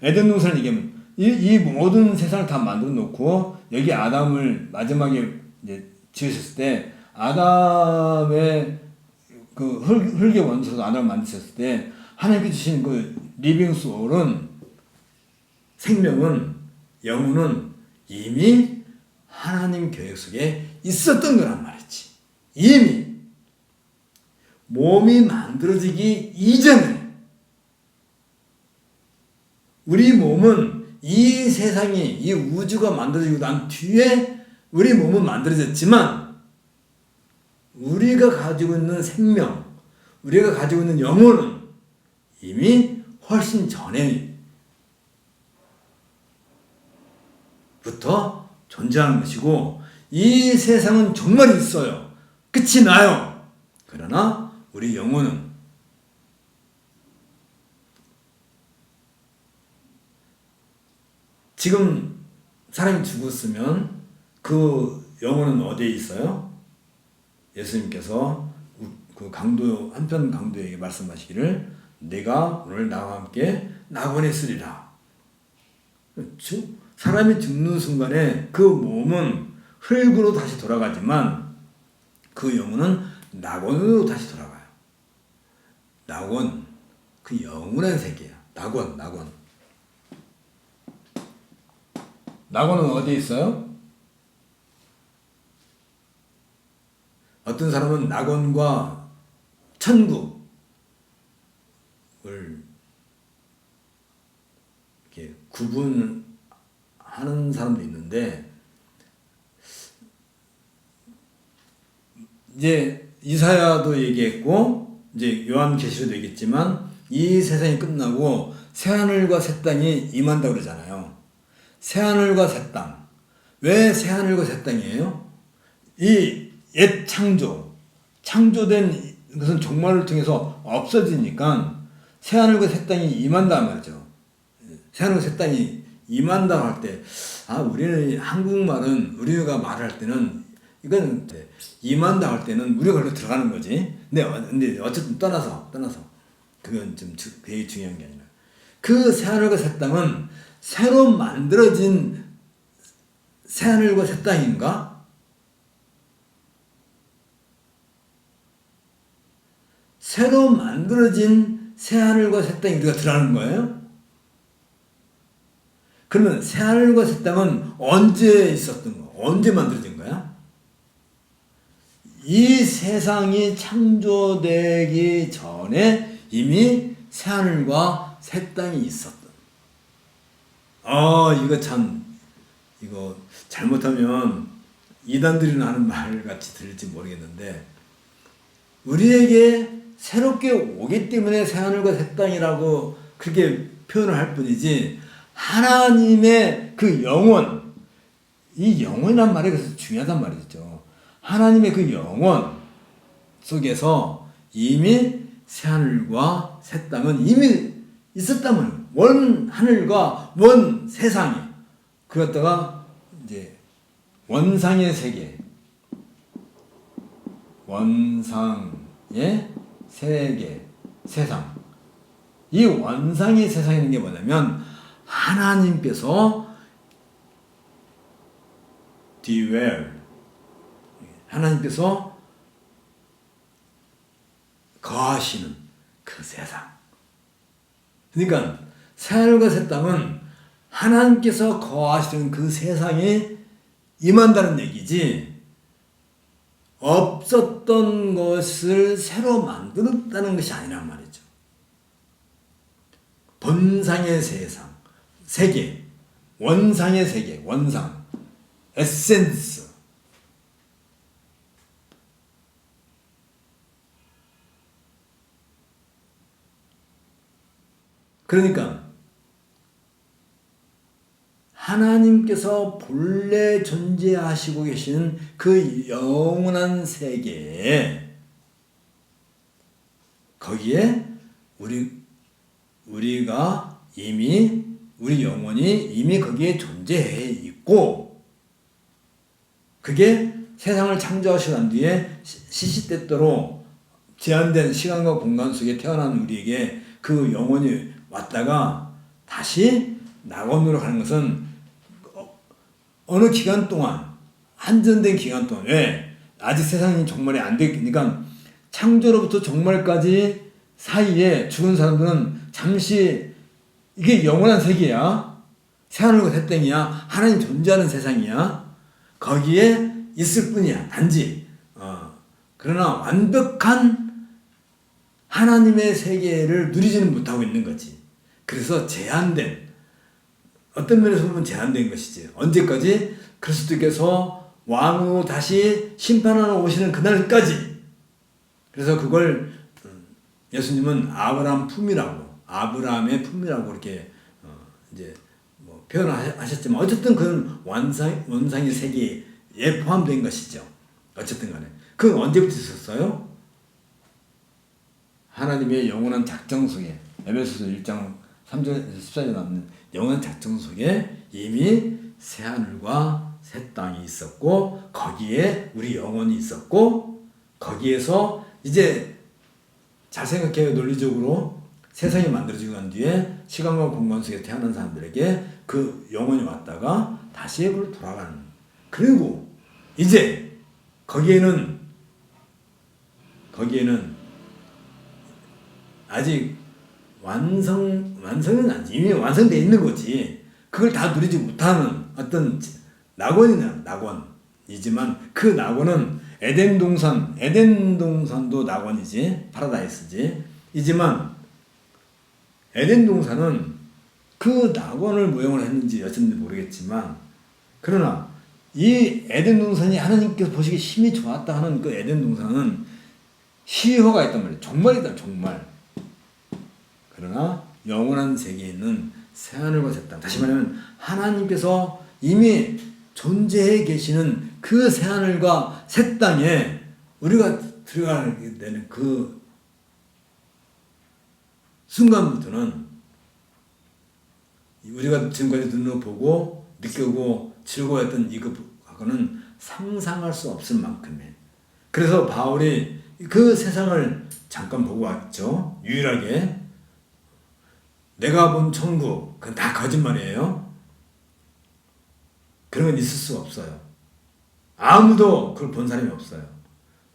에덴 동산을 얘기하면 이 모든 세상을 다 만들어 놓고 여기 아담을 마지막에 이제 지으셨을 때, 아담의 그 흙의 원소로 아담을 만드셨을 때 하나님께 주신 그 리빙 소울은, 생명은, 영혼은 이미 하나님 계획 속에 있었던 거란 말이지. 이미 몸이 만들어지기 이전에 우리 몸은 이 세상이, 이 우주가 만들어지고 난 뒤에 우리 몸은 만들어졌지만 우리가 가지고 있는 생명, 우리가 가지고 있는 영혼은 이미 훨씬 전에부터 존재하는 것이고, 이 세상은 정말 있어요. 끝이 나요. 그러나 우리 영혼은 지금 사람이 죽었으면 그 영혼은 어디에 있어요? 예수님께서 그 한편 강도에게 말씀하시기를, 내가 오늘 나와 함께 낙원에 있으리라. 사람이 죽는 순간에 그 몸은 흙으로 다시 돌아가지만 그 영혼은 낙원으로 다시 돌아가요. 낙원, 그 영원한 세계야. 낙원. 낙원은 어디에 있어요? 어떤 사람은 낙원과 천국을 이렇게 구분하는 사람도 있는데, 이제 이사야도 얘기했고 이제 요한계시록도 얘기했지만 이 세상이 끝나고 새하늘과 새 땅이 임한다 그러잖아요. 새하늘과 새 땅. 왜 새하늘과 새 땅이에요? 이 옛 창조된 것은 종말을 통해서 없어지니까 새하늘과 새 땅이 임한다 말이죠. 새하늘과 새 땅이 임한다 할 때, 우리는 한국말은 우리가 말할 때는 이건 임한다 할 때는 우리가 걸로 들어가는 거지. 근데 어쨌든 떠나서 그건 좀 되게 중요한 게 아니라, 그 새하늘과 새 땅은 새로 만들어진 새하늘과 새 땅인가? 새로 만들어진 새하늘과 새 땅이 우리가 들어가는 거예요? 그러면 새하늘과 새 땅은 언제 있었던 거? 언제 만들어진 거야? 이 세상이 창조되기 전에 이미 새하늘과 새 땅이 있었던. 이거 잘못하면 이단들이 하는 말 같이 들릴지 모르겠는데, 우리에게 새롭게 오기 때문에 새하늘과 새 땅이라고 그렇게 표현을 할 뿐이지, 하나님의 그 영원, 이 영원이란 말이 그래서 중요하단 말이죠. 하나님의 그 영원 속에서 이미 새하늘과 새 땅은 이미 있었다면, 원 하늘과 원 세상이, 그랬다가 이제 원상의 세계, 원상의 세계, 세상. 이 원상의 세상이라는 게 뭐냐면, 하나님께서 dwell, 하나님께서 거하시는 그 세상. 그러니까 새하늘과 새 땅은 하나님께서 거하시는 그 세상에 임한다는 얘기지, 없었던 것을 새로 만들었다는 것이 아니란 말이죠. 본상의 세상, 세계, 원상의 세계, 원상, 에센스. 그러니까 하나님께서 본래 존재하시고 계신 그 영원한 세계에, 거기에 우리가 이미, 우리 영혼이 이미 거기에 존재해 있고, 그게 세상을 창조하시고 난 뒤에 시시때때로 제한된 시간과 공간 속에 태어난 우리에게 그 영혼이 왔다가 다시 낙원으로 가는 것은 어느 기간 동안, 한정된 기간 동안, 왜? 아직 세상이 종말이 안 됐으니까 창조로부터 종말까지 사이에 죽은 사람들은 잠시, 이게 영원한 세계야. 새하늘과 새 땅이야. 하나님 존재하는 세상이야. 거기에 있을 뿐이야. 단지. 그러나 완벽한 하나님의 세계를 누리지는 못하고 있는 거지. 그래서 제한된, 어떤 면에서 보면 제한된 것이지. 언제까지? 그리스도께서 왕으로 다시 심판하러 오시는 그날까지. 그래서 그걸 예수님은 아브라함의 품이라고 이렇게 이제 뭐 표현하셨지만, 어쨌든 그건 원상의 세계에 포함된 것이죠. 어쨌든 간에 그건 언제부터 있었어요? 하나님의 영원한 작정 속에, 에베소서 1장 3절 14절에 나오는 영원한 작정 속에 이미 새하늘과 새 땅이 있었고, 거기에 우리 영혼이 있었고, 거기에서 이제 잘 생각해요. 논리적으로 세상이 만들어지고 난 뒤에 시간과 공간 속에 태어난 사람들에게 그 영혼이 왔다가 다시 그걸 돌아가는. 그리고 이제 거기에는 아직 완성은 아니지. 이미 완성되어 있는 거지. 그걸 다 누리지 못하는 어떤 낙원이냐, 낙원. 이지만 그 낙원은 에덴 동산도 낙원이지, 파라다이스지. 이지만 에덴 동산은 그 낙원을 모형을 했는지 여전히 모르겠지만, 그러나 이 에덴 동산이 하나님께서 보시기 힘이 좋았다 하는 그 에덴 동산은 희화가 있단 말이에요. 종말이다, 종말. 그러나 영원한 세계에 있는 새하늘과 새 땅, 다시 말하면 하나님께서 이미 존재해 계시는 그 새하늘과 새 땅에 우리가 들어가게 되는 그 순간부터는 우리가 지금까지 눈으로 보고 느끼고 즐거워했던 이거하고는 상상할 수 없을 만큼의. 그래서 바울이 그 세상을 잠깐 보고 왔죠. 유일하게. 내가 본 천국, 그건 다 거짓말이에요. 그런 건 있을 수가 없어요. 아무도 그걸 본 사람이 없어요.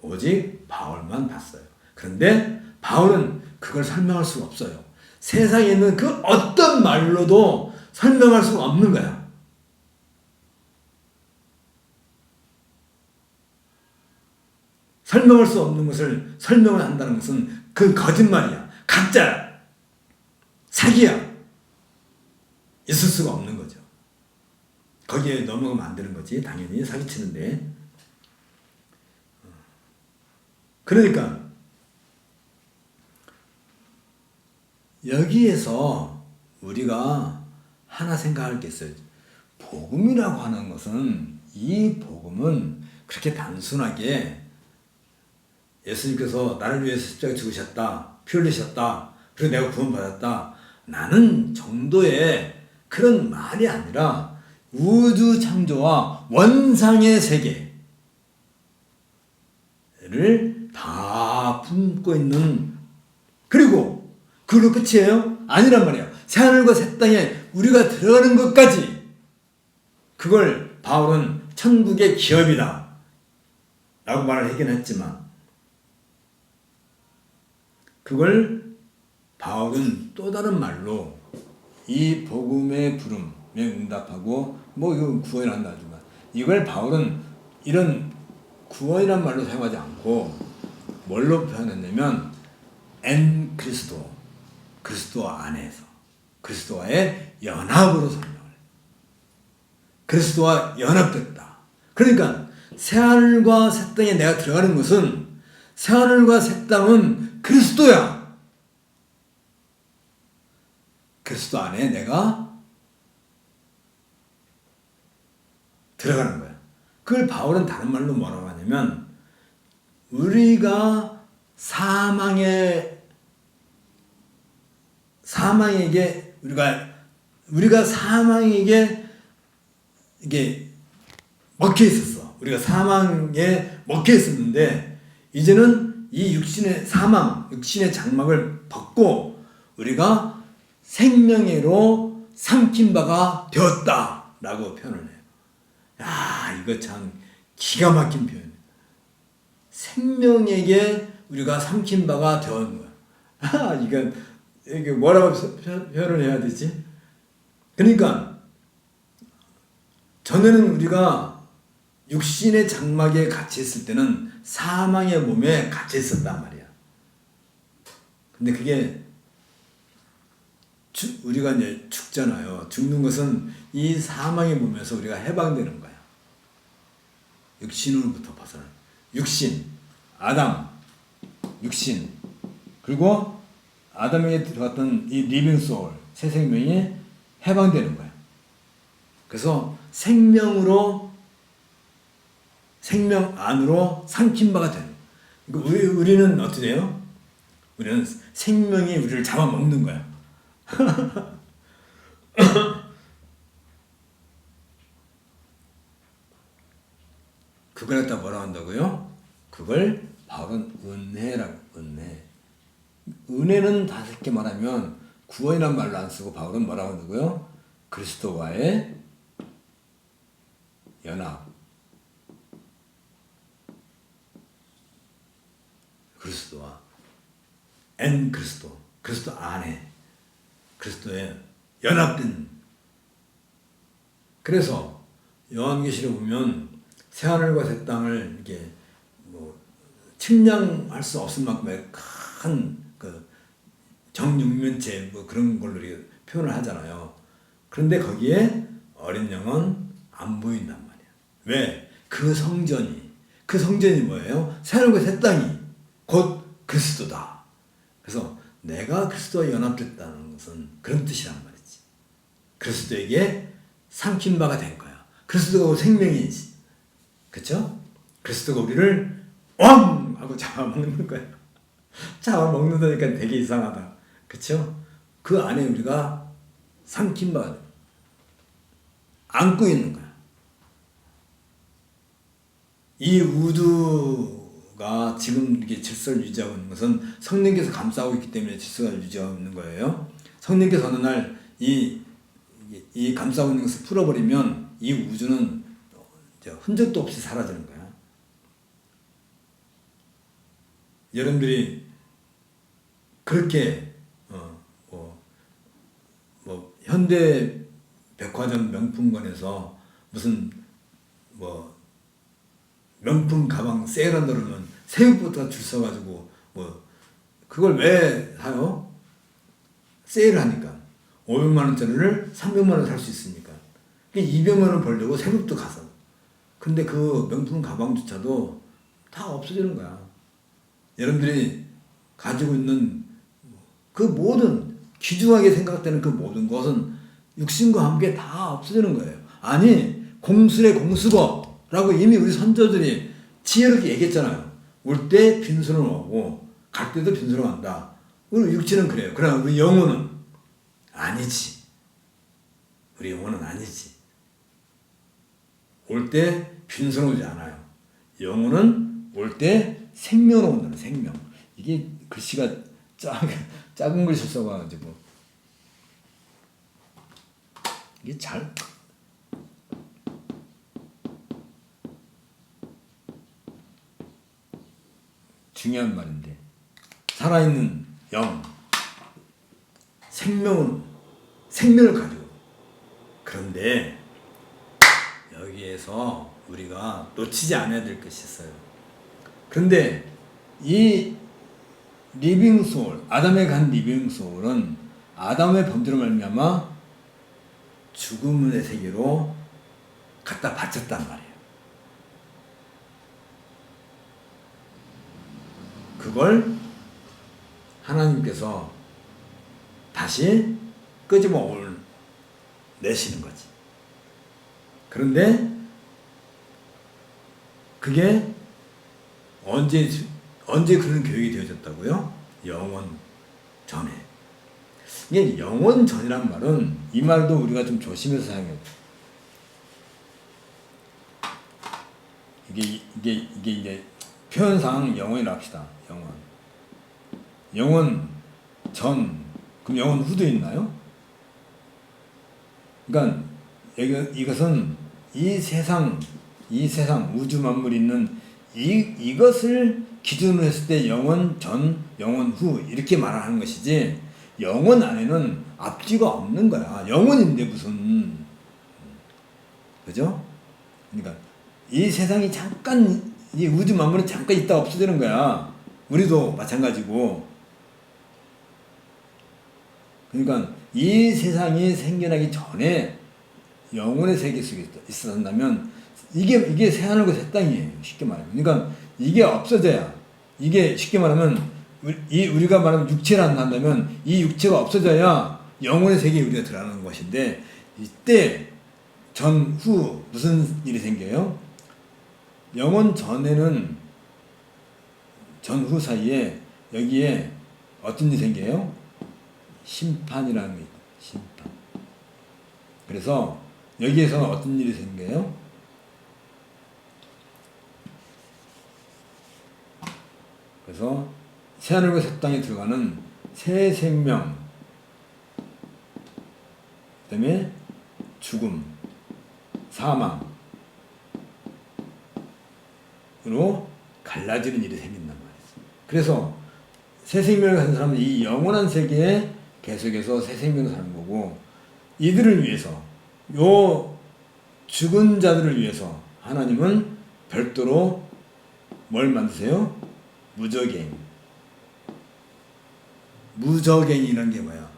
오직 바울만 봤어요. 그런데 바울은 그걸 설명할 수가 없어요. 세상에 있는 그 어떤 말로도 설명할 수가 없는 거야. 설명할 수 없는 것을 설명을 한다는 것은 그 거짓말이야. 가짜야. 사기야. 있을 수가 없는 거죠. 거기에 넘어가면 안 되는 거지. 당연히 사기치는데. 그러니까 여기에서 우리가 하나 생각할 게 있어요. 복음이라고 하는 것은, 이 복음은 그렇게 단순하게 예수님께서 나를 위해서 십자가에 죽으셨다, 피 흘리셨다, 그리고 내가 구원받았다, 나는 정도의 그런 말이 아니라 우주 창조와 원상의 세계를 다 품고 있는, 그리고 그걸로 끝이에요? 아니란 말이야. 새하늘과 새 땅에 우리가 들어가는 것까지, 그걸 바울은 천국의 기업이다 라고 말을 하긴 했지만, 그걸 바울은 또 다른 말로 이 복음의 부름에 응답하고, 뭐 이건 구원이라 한다 하지만, 이걸 바울은 이런 구원이란 말로 사용하지 않고 뭘로 표현했냐면 엔 그리스도 안에서 그리스도와의 연합으로 설명을 해요. 그리스도와 연합됐다. 그러니까 새하늘과 새 땅에 내가 들어가는 것은, 새하늘과 새 땅은 그리스도야. 그리스도 안에 내가 들어가는 거야. 그걸 바울은 다른 말로 뭐라고 하냐면, 우리가 사망에게 우리가 사망에게 이게 먹혀 있었어. 우리가 사망에 먹혀 있었는데, 이제는 이 육신의 장막을 벗고 우리가 생명으로 삼킨 바가 되었다라고 표현을 해요. 야, 이거 참 기가 막힌 표현. 생명에게 우리가 삼킨 바가 되었는 거야. 아, 이게 뭐라고 표현을 해야 되지? 그러니까 전에는 우리가 육신의 장막에 갇혀 있을 때는 사망의 몸에 갇혀 있었단 말이야. 근데 그게 우리가 이제 죽잖아요. 죽는 것은 이 사망의 몸에서 우리가 해방되는 거야. 육신으로부터 벗어나. 육신, 아담, 육신, 그리고 아담에게 들어갔던 이 리빙 소울, 새 생명이 해방되는 거야. 그래서 생명 안으로 삼킨 바가 되는 거야. 우리는 어떻게 돼요? 우리는 생명이 우리를 잡아먹는 거야. 그걸 갖다 뭐라 한다고요? 그걸 바울은 은혜라고. 은혜는 다섯 개 말하면 구원이란 말로 안 쓰고 바울은 뭐라고 한다고요? 그리스도와의 연합. 그리스도와 그리스도 안에 그리스도에 연합된. 그래서 요한계시록 보면 새하늘과 새 땅을 이게 뭐 측량할 수 없을 만큼의 큰 그 정육면체 뭐 그런 걸로 이렇게 표현을 하잖아요. 그런데 거기에 어린 영은 안 보인단 말이야. 왜? 그 성전이 뭐예요? 새하늘과 새 땅이 곧 그리스도다. 그래서 내가 그리스도와 연합됐다는 것은 그런 뜻이란 말이지. 그리스도에게 삼킨 바가 된 거야. 그리스도가 생명이지. 그쵸? 그리스도가 우리를 왕! 하고 잡아먹는 거야. 잡아먹는다니까 되게 이상하다. 그쵸? 그 안에 우리가 삼킨 바가 돼. 안고 있는 거야. 이 우주가 지금 이렇게 질서를 유지하고 있는 것은 성령께서 감싸고 있기 때문에 질서가 유지하고 있는 거예요. 성령께서 어느 날 이 감싸고 있는 것을 풀어버리면 이 우주는 흔적도 없이 사라지는 거야. 여러분들이 그렇게 현대 백화점 명품관에서 무슨 뭐 명품 가방 세일한다 그러면 새우부터 줄 서가지고 뭐 그걸 왜 사요? 세일하니까 500만 원짜리를 300만 원 살 수 있으니까 200만 원 벌려고 새벽도 가서. 근데 그 명품 가방조차도 다 없어지는 거야. 여러분들이 가지고 있는 그 모든 귀중하게 생각되는 그 모든 것은 육신과 함께 다 없어지는 거예요. 아니 공수래 공수거라고 이미 우리 선조들이 지혜롭게 얘기했잖아요. 올 때 빈손으로 오고 갈 때도 빈손으로 간다. 우리 육체는 그래요. 그러나 우리 영혼은 아니지. 우리 영혼은 아니지. 올 때 빈손으로 오지 않아요. 영혼은 올 때 생명으로 온다는 생명. 이게 글씨가 작은 글씨 써가지고 이게 잘 중요한 말인데 살아있는 영 생명을 가지고 그런데 여기에서 우리가 놓치지 않아야 될 것이 있어요. 그런데 이 리빙 소울, 아담에 간 리빙 소울은 아담의 범죄로 말미암아 죽음의 세계로 갖다 바쳤단 말이에요. 그걸 하나님께서 다시 끄집어 내시는 거지. 그런데 그게 언제 그런 교육이 되어졌다고요? 영원 전에. 이게 영원 전이란 말은 이 말도 우리가 좀 조심해서 사용해야 돼. 이게 이제 표현상 영원이라고 합시다. 영원 전, 그럼 영원 후도 있나요? 그러니까 이것은 이 세상 우주 만물이 있는 이것을 기준으로 했을 때 영원 전, 영원 후 이렇게 말하는 것이지 영원 안에는 앞뒤가 없는 거야. 영원인데 무슨 그죠? 그러니까 이 세상이 잠깐 이 우주 만물은 잠깐 있다 없어지는 거야. 우리도 마찬가지고. 그러니까 이 세상이 생겨나기 전에 영혼의 세계 속에 있었다면 이게 새하늘과 새 땅이에요. 쉽게 말하면. 그러니까 이게 없어져야 이게 쉽게 말하면 우리가 말하면 육체를 안 한다면 이 육체가 없어져야 영혼의 세계에 우리가 들어가는 것인데 이때 전후 무슨 일이 생겨요? 영혼 전에는 전후 사이에 여기에 어떤 일이 생겨요? 심판이라는 게 있다. 심판. 그래서 여기에서는 어떤 일이 생겨요? 그래서 새하늘과 새 땅에 들어가는 새 생명, 그 다음에 죽음, 사망으로 갈라지는 일이 생긴단 말이죠. 그래서 새 생명을 가진 사람은 이 영원한 세계에 계속해서 새 생명을 사는 거고, 이들을 위해서, 요 죽은 자들을 위해서 하나님은 별도로 뭘 만드세요? 무적행. 무적행이라는 게 뭐야?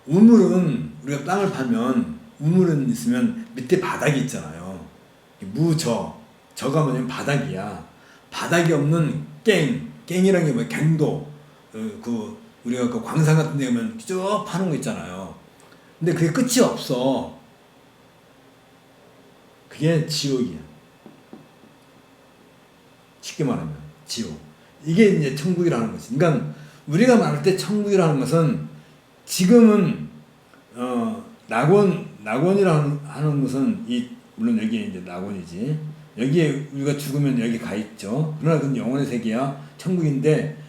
우물은 우리가 땅을 파면 우물은 있으면 밑에 바닥이 있잖아요. 저가 뭐냐면 바닥이야. 바닥이 없는 깽이라는 게 뭐야? 갱도. 우리가 그 광산 같은 데 가면 쭉 파는 거 있잖아요. 근데 그게 끝이 없어. 그게 지옥이야. 쉽게 말하면 지옥. 이게 이제 천국이라는 거지. 그러니까 우리가 말할 때 천국이라는 것은 지금은 낙원이라는 하는 것은 물론 여기에 이제 낙원이지. 여기에 우리가 죽으면 여기 가 있죠. 그러나 그건 영혼의 세계야. 천국인데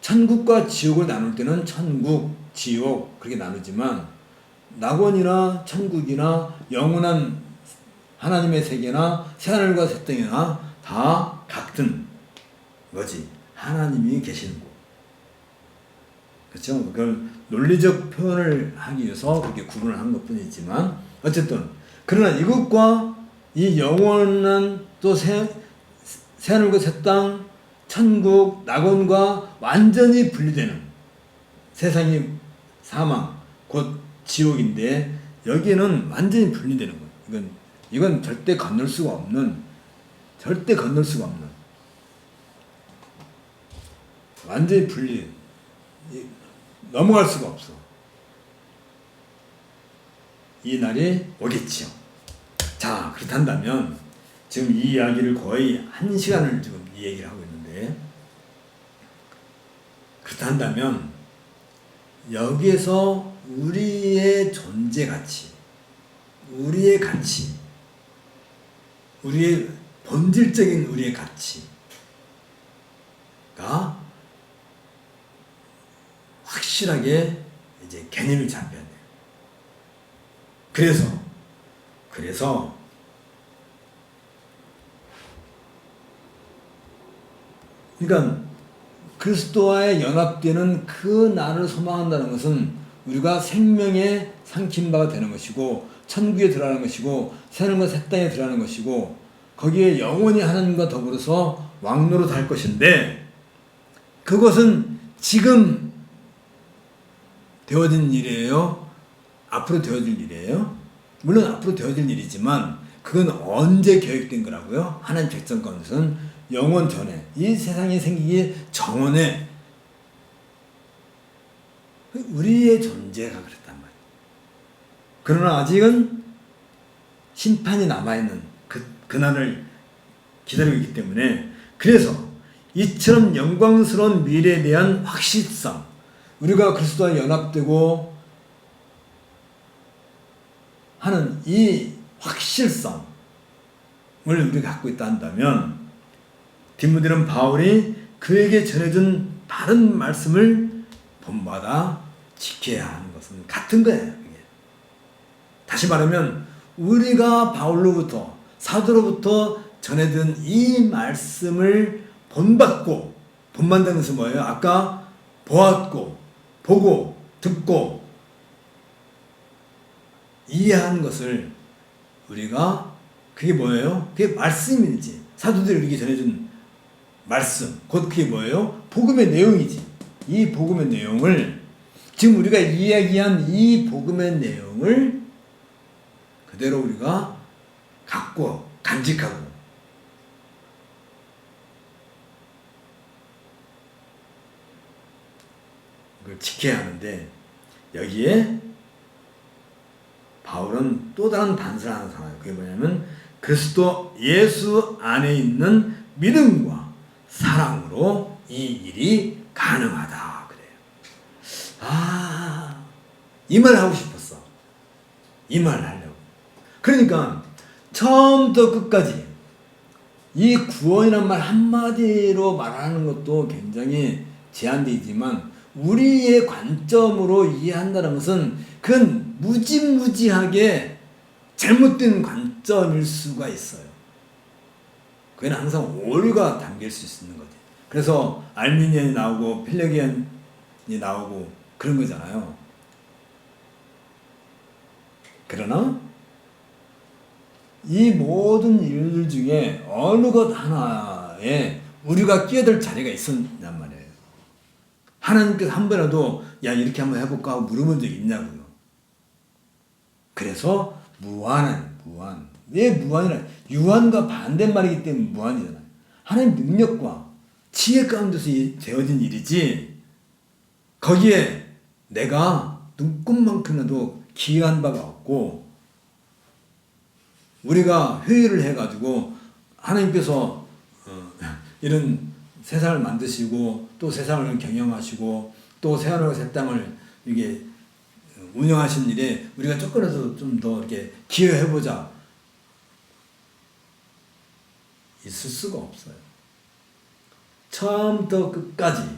천국과 지옥을 나눌 때는 천국, 지옥 그렇게 나누지만 낙원이나 천국이나 영원한 하나님의 세계나 새하늘과 새 땅이나 다 같은 거지. 하나님이 계시는 곳. 그렇죠? 그걸 논리적 표현을 하기 위해서 그렇게 구분을 한 것뿐이지만 어쨌든 그러나 이것과 이 영원한 또 새하늘과 새 땅, 천국, 낙원과 완전히 분리되는 세상이 사망, 곧 지옥인데 여기에는 완전히 분리되는 거예요. 이건 절대 건널 수가 없는 완전히 분리, 넘어갈 수가 없어. 이 날이 오겠지요. 자, 그렇단다면 지금 이 이야기를 거의 1시간을 지금 이 얘기를 하고 있는데 그렇단다면 여기에서 우리의 존재 가치, 우리의 가치, 우리의 본질적인 우리의 가치가 확실하게 이제 개념이 잡혀야 돼요. 그래서 그러니까 그리스도와의 연합되는 그 날을 소망한다는 것은 우리가 생명의 삼킨 바가 되는 것이고 천국에 들어가는 것이고 새하늘과 새 땅에 들어가는 것이고 거기에 영원히 하나님과 더불어서 왕노릇 할 것인데 그것은 지금 되어진 일이에요? 앞으로 되어질 일이에요? 물론 앞으로 되어질 일이지만 그건 언제 계획된 거라고요? 하나님 백성 가운데서는 영원 전에, 이 세상이 생기기 전에 우리의 존재가 그랬단 말이에요. 그러나 아직은 심판이 남아있는 그날을 기다리고 있기 때문에 그래서 이처럼 영광스러운 미래에 대한 확실성, 우리가 그리스도와 연합되고 하는 이 확실성을 우리가 갖고 있다 한다면 디모데는 바울이 그에게 전해준 다른 말씀을 본받아 지켜야 하는 것은 같은 거예요. 다시 말하면 우리가 바울로부터 사도로부터 전해든 이 말씀을 본받다는 것은 뭐예요? 아까 보았고 보고 듣고 이해한 것을 우리가 그게 뭐예요? 그게 말씀이지. 사도들이 우리에게 전해준 말씀, 곧 그게 뭐예요? 복음의 내용이지. 이 복음의 내용을 지금 우리가 이야기한 이 복음의 내용을 그대로 우리가 갖고 간직하고 그걸 지켜야 하는데 여기에 바울은 또 다른 단서를 하나 삼아요. 그게 뭐냐면 그리스도 예수 안에 있는 믿음과 사랑으로 이 일이 가능하다 그래요. 이 말 하고 싶었어. 이 말 하려고. 그러니까 처음부터 끝까지 이 구원이란 말 한마디로 말하는 것도 굉장히 제한되지만 우리의 관점으로 이해한다는 것은 그건 무지무지하게 잘못된 관점일 수가 있어요. 그건 항상 오류가 담길 수 있는 거지. 그래서 알미니안이 나오고 펠레기안이 나오고 그런 거잖아요. 그러나 이 모든 일들 중에 어느 것 하나에 우리가 끼어들 자리가 있었냔 말이에요. 하나님께서 한 번이라도 야 이렇게 한번 해볼까 하고 물어본 적이 있냐고요. 그래서 무한. 왜 무한이라? 유한과 반대말이기 때문에 무한이잖아요. 하나님 능력과 지혜 가운데서 되어진 일이지 거기에 내가 눈꼽만큼이라도 기여한 바가 없고, 우리가 회의를 해가지고 하나님께서 이런 세상을 만드시고 또 세상을 경영하시고 또 새하늘과 새 땅을 이게 운영하신 일에 우리가 조금이라도 좀 더 이렇게 기여해보자 있을 수가 없어요. 처음부터 끝까지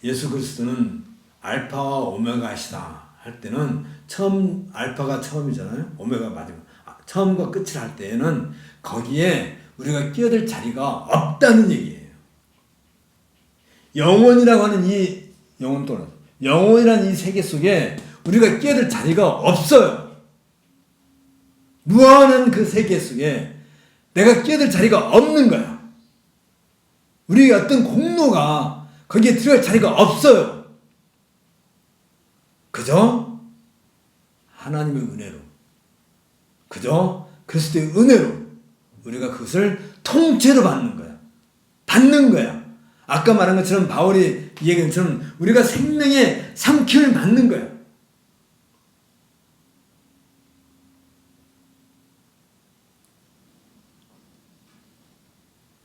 예수 그리스도는 알파와 오메가시다 할 때는 처음 알파가 처음이잖아요. 오메가 마지막. 처음과 끝을 할 때에는 거기에 우리가 끼어들 자리가 없다는 얘기예요. 영혼이라고 하는 이 영혼 또는 영혼이라는 이 세계 속에 우리가 끼어들 자리가 없어요. 무한한 그 세계 속에 내가 끼어들 자리가 없는 거야. 우리의 어떤 공로가 거기에 들어갈 자리가 없어요. 그저 하나님의 은혜로, 그저 그리스도의 은혜로 우리가 그것을 통째로 받는 거야. 받는 거야. 아까 말한 것처럼 바울이 얘기한 것처럼 우리가 생명의 삼킴을 받는 거야.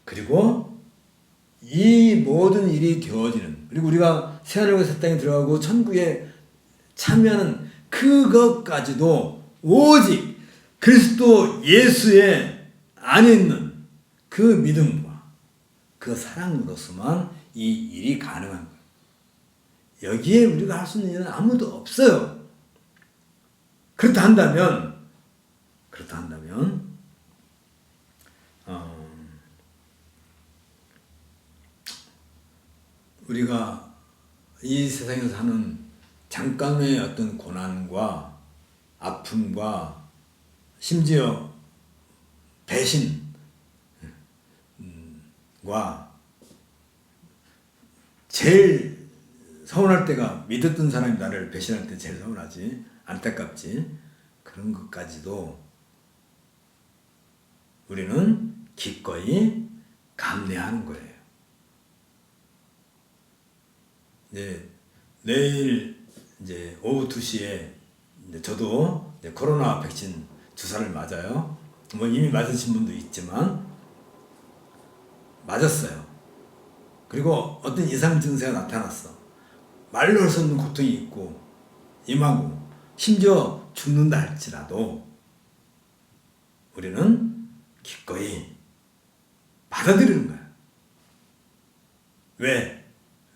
그리고 이 모든 일이 되어지는, 그리고 우리가 새하늘과 새 땅에 들어가고 천국에 참여하는 그것까지도 오직 그리스도 예수의 안에 있는 그 믿음과 그 사랑으로서만 이 일이 가능한 거예요. 여기에 우리가 할 수 있는 일은 아무도 없어요. 그렇다 한다면 우리가 이 세상에서 사는 잠깐의 어떤 고난과 아픔과 심지어 배신과 제일 서운할 때가 믿었던 사람이 나를 배신할 때 제일 서운하지, 안타깝지. 그런 것까지도 우리는 기꺼이 감내하는 거예요. 네, 내일 이제 오후 2시에 저도 이제 코로나 백신 주사를 맞아요. 뭐 이미 맞으신 분도 있지만 맞았어요. 그리고 어떤 이상 증세가 나타났어. 말로 할 수 없는 고통이 있고 임하고 심지어 죽는다 할지라도 우리는 기꺼이 받아들이는 거야.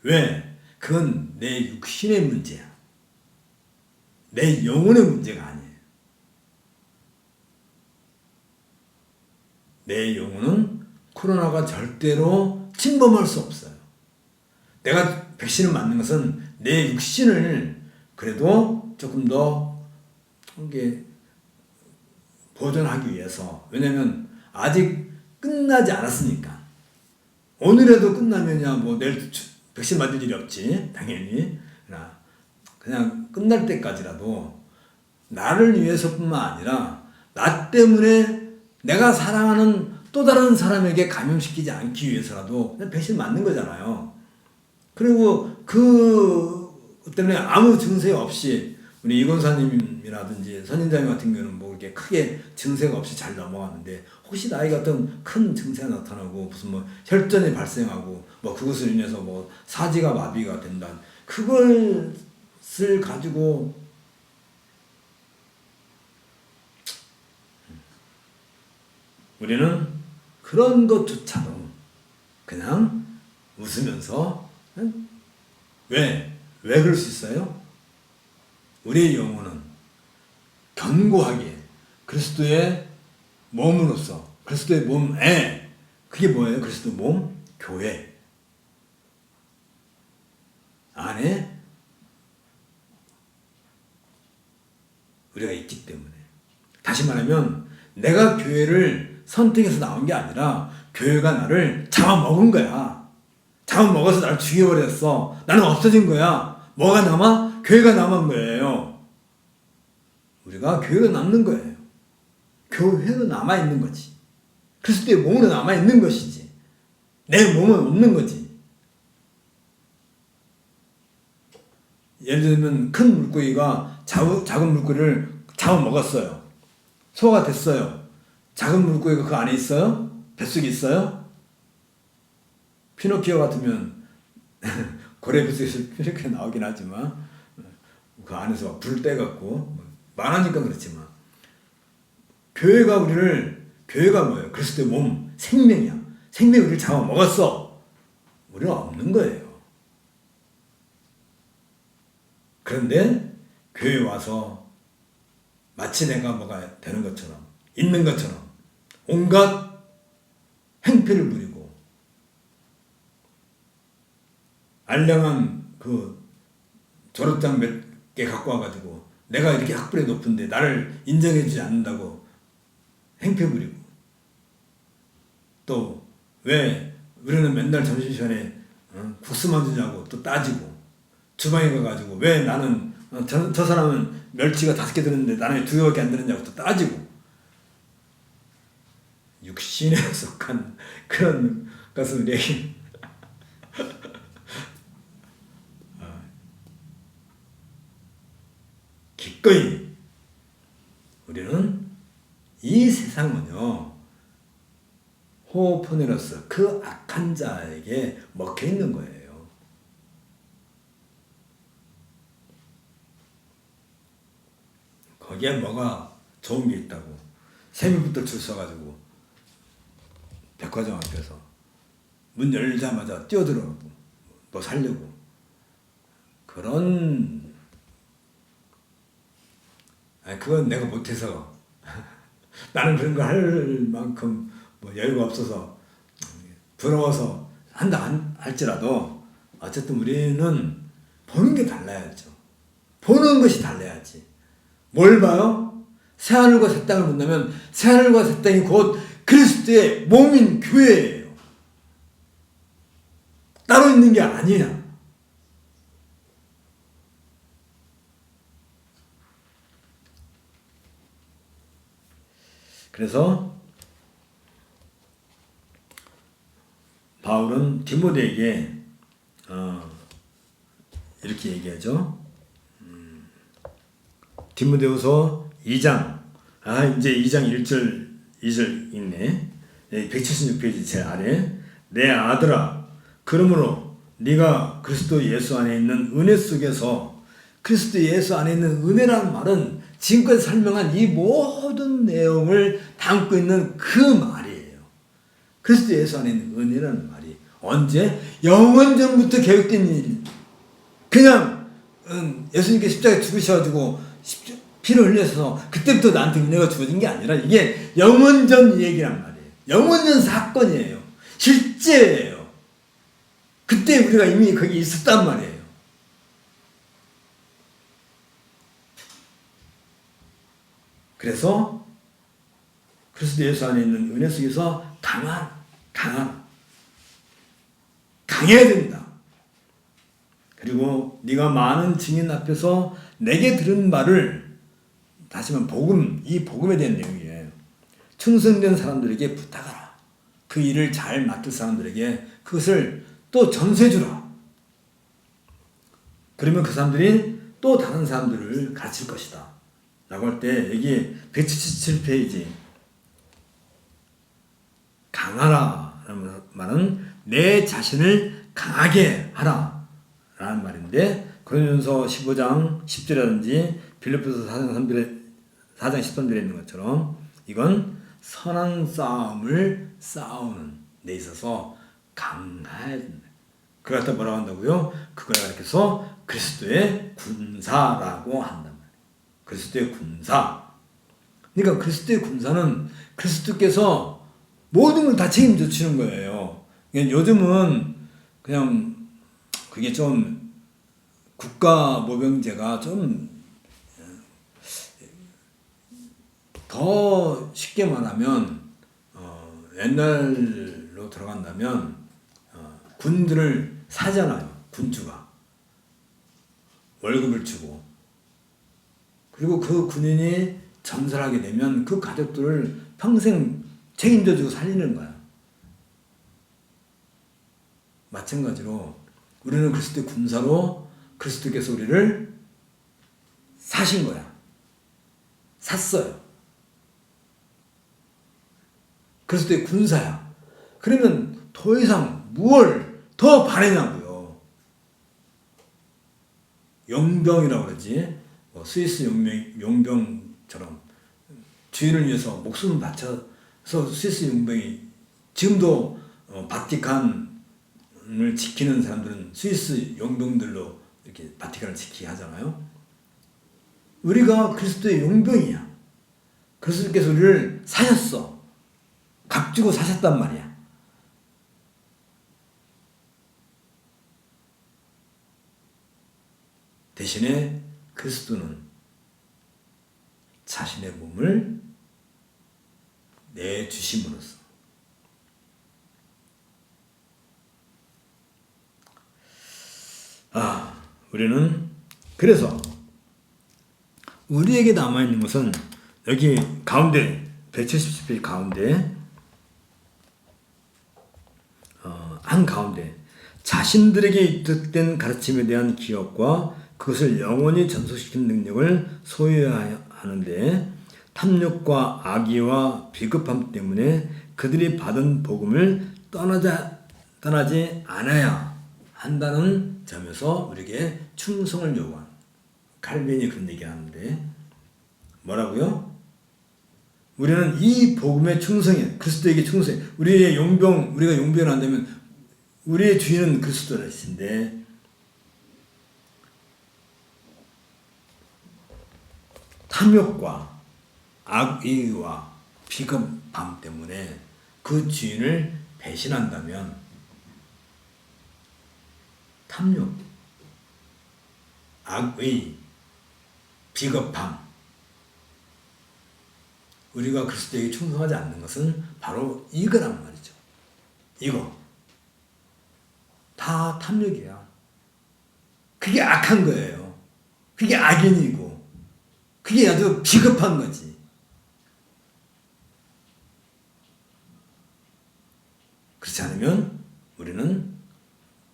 왜? 그건 내 육신의 문제야. 내 영혼의 문제가 아니에요. 내 영혼은 코로나가 절대로 침범할 수 없어요. 내가 백신을 맞는 것은 내 육신을 그래도 조금 더 이게 보존하기 위해서. 왜냐면 아직 끝나지 않았으니까. 오늘에도 끝나면야 뭐 내일 백신 맞을 일이 없지, 당연히. 그냥 끝날 때까지라도 나를 위해서뿐만 아니라 나 때문에 내가 사랑하는 또 다른 사람에게 감염시키지 않기 위해서라도 그냥 백신 맞는 거잖아요. 그리고 그 때문에 아무 증세 없이 우리 이권사님이라든지 선인장님 같은 경우는 뭐 이렇게 크게 증세가 없이 잘 넘어갔는데, 혹시 나에게 어떤 큰 증세가 나타나고 무슨 뭐 혈전이 발생하고 뭐 그것을 인해서 뭐 사지가 마비가 된다, 그것을 가지고 우리는 그런 것조차도 그냥 웃으면서 왜 그럴 수 있어요? 우리의 영혼은 견고하게 그리스도의 몸으로서, 그리스도의 몸에, 그게 뭐예요? 그리스도 몸? 교회 안에 우리가 있기 때문에. 다시 말하면 내가 교회를 선택해서 나온 게 아니라 교회가 나를 잡아먹은 거야. 잡아먹어서 나를 죽여버렸어. 나는 없어진 거야. 뭐가 남아? 교회가 남은 거예요. 우리가 교회가 남는 거예요. 교회로 남아있는 거지. 그리스도의 몸으로 남아있는 것이지. 내 몸은 없는 거지. 예를 들면 큰 물고기가 작은 물고기를 잡아먹었어요. 소화가 됐어요. 작은 물고기가 그 안에 있어요? 뱃속에 있어요? 피노키오 같으면 고래 뱃속에서 피노키오 나오긴 하지만 그 안에서 불 떼갖고 많으니까 그렇지만 교회가 뭐예요? 그리스도의 몸, 생명이야. 생명이 우리를 잡아먹었어. 우리는 없는 거예요. 그런데 교회에 와서 마치 내가 뭐가 되는 것처럼, 있는 것처럼 온갖 행패를 부리고 알량한 그 졸업장 몇 개 갖고 와가지고 내가 이렇게 학벌이 높은데 나를 인정해주지 않는다고 행패 부리고, 또 왜 우리는 맨날 점심시간에 국수만 주냐고 또 따지고, 주방에 가가지고 왜 나는 저 사람은 멸치가 5개 드는데 나는 2개밖에 안 드느냐고 또 따지고, 육신에 속한 그런 것을 내게 기꺼이 우리는 이 세상은요 호오포네로스 그 악한 자에게 먹혀 있는 거예요. 거기에 뭐가 좋은 게 있다고 새벽부터 줄 서가지고 백화점 앞에서 문 열자마자 뛰어들어가고 뭐 살려고, 그건 내가 못해서 나는 그런 거 할 만큼 뭐 여유가 없어서 부러워서 한다 할지라도 어쨌든 우리는 보는 게 달라야죠. 보는 것이 달라야지. 뭘 봐요? 새하늘과 새 땅을 본다면 새하늘과 새 땅이 곧 그리스도의 몸인 교회예요. 따로 있는 게 아니야. 그래서 바울은 디모데에게 이렇게 얘기하죠. 디모데후서 2장, 이제 2장 1절 2절 있네. 176페이지 제일 아래. 내 아들아, 그러므로 네가 그리스도 예수 안에 있는 은혜 속에서, 그리스도 예수 안에 있는 은혜라는 말은 지금까지 설명한 이 모든 내용을 담고 있는 그 말이에요. 그리스도 예수 안에 있는 은혜라는 말이 언제? 영원전부터 계획된 일. 그냥 예수님께 십자가에 죽으셔가지고 피를 흘려서 그때부터 나한테 은혜가 주어진 게 아니라 이게 영원전 얘기란 말이에요. 영원전 사건이에요. 실제예요. 그때 우리가 이미 거기 있었단 말이에요. 그래서 그리스도 예수 안에 있는 은혜 속에서 강해야 된다. 그리고 네가 많은 증인 앞에서 내게 들은 말을, 다시 말하면 복음, 이 복음에 대한 내용이에요. 충성된 사람들에게 부탁하라. 그 일을 잘 맡을 사람들에게 그것을 또 전수해주라. 그러면 그 사람들이 또 다른 사람들을 가르칠 것이다. 라고 할 때 여기 177페이지 강하라 라는 말은 내 자신을 강하게 하라 라는 말인데, 고린도전서 15장 10절이라든지 빌립보서 4장 13절에 있는 것처럼 이건 선한 싸움을 싸우는 데 있어서 강해야 된다. 그걸 갖다 뭐라고 한다고요? 그걸 가리켜서 그리스도의 군사라고 한단 말이에요. 그리스도의 군사. 그러니까 그리스도의 군사는 그리스도께서 모든 걸 다 책임져 주시는 거예요. 요즘은 그냥 그게 좀 국가 모병제가 좀 더 쉽게 말하면 옛날로 들어간다면 군들을 사잖아요. 군주가 월급을 주고, 그리고 그 군인이 전설하게 되면 그 가족들을 평생 책임져주고 살리는 거야. 마찬가지로 우리는 그리스도의 군사로 그리스도께서 우리를 사신 거야. 샀어요. 그리스도의 군사야. 그러면 더 이상 무엇을 더 바라냐고요. 용병이라고 그러지. 스위스 용병처럼 주인을 위해서 목숨을 바쳐서 스위스 용병이, 지금도 바티칸을 지키는 사람들은 스위스 용병들로 이렇게 바티칸을 지키게 하잖아요. 우리가 그리스도의 용병이야. 그리스도께서 우리를 사셨어. 값주고 사셨단 말이야. 대신에 그리스도는 자신의 몸을 내주심으로써 우리는 그래서 우리에게 남아있는 것은 여기 가운데 177페이지 가운데 한가운데 자신들에게 입덕된 가르침에 대한 기억과 그것을 영원히 전속시키는 능력을 소유해야 하는데 탐욕과 악의와 비겁함 때문에 그들이 받은 복음을 떠나지 않아야 한다는 점에서 우리에게 충성을 요구한, 칼빈이 그런 얘기하는데 뭐라고요? 우리는 이 복음에 충성해. 그리스도에게 충성해. 우리가 용병을 한다면 우리의 주인은 그리스도라신데 탐욕과 악의와 비겁함 때문에 그 주인을 배신한다면 탐욕, 악의, 비겁함, 우리가 그리스도에게 충성하지 않는 것은 바로 이거란 말이죠. 이거 다 탐욕이야. 그게 악한 거예요. 그게 악인이고 그게 아주 비겁한 거지. 그렇지 않으면 우리는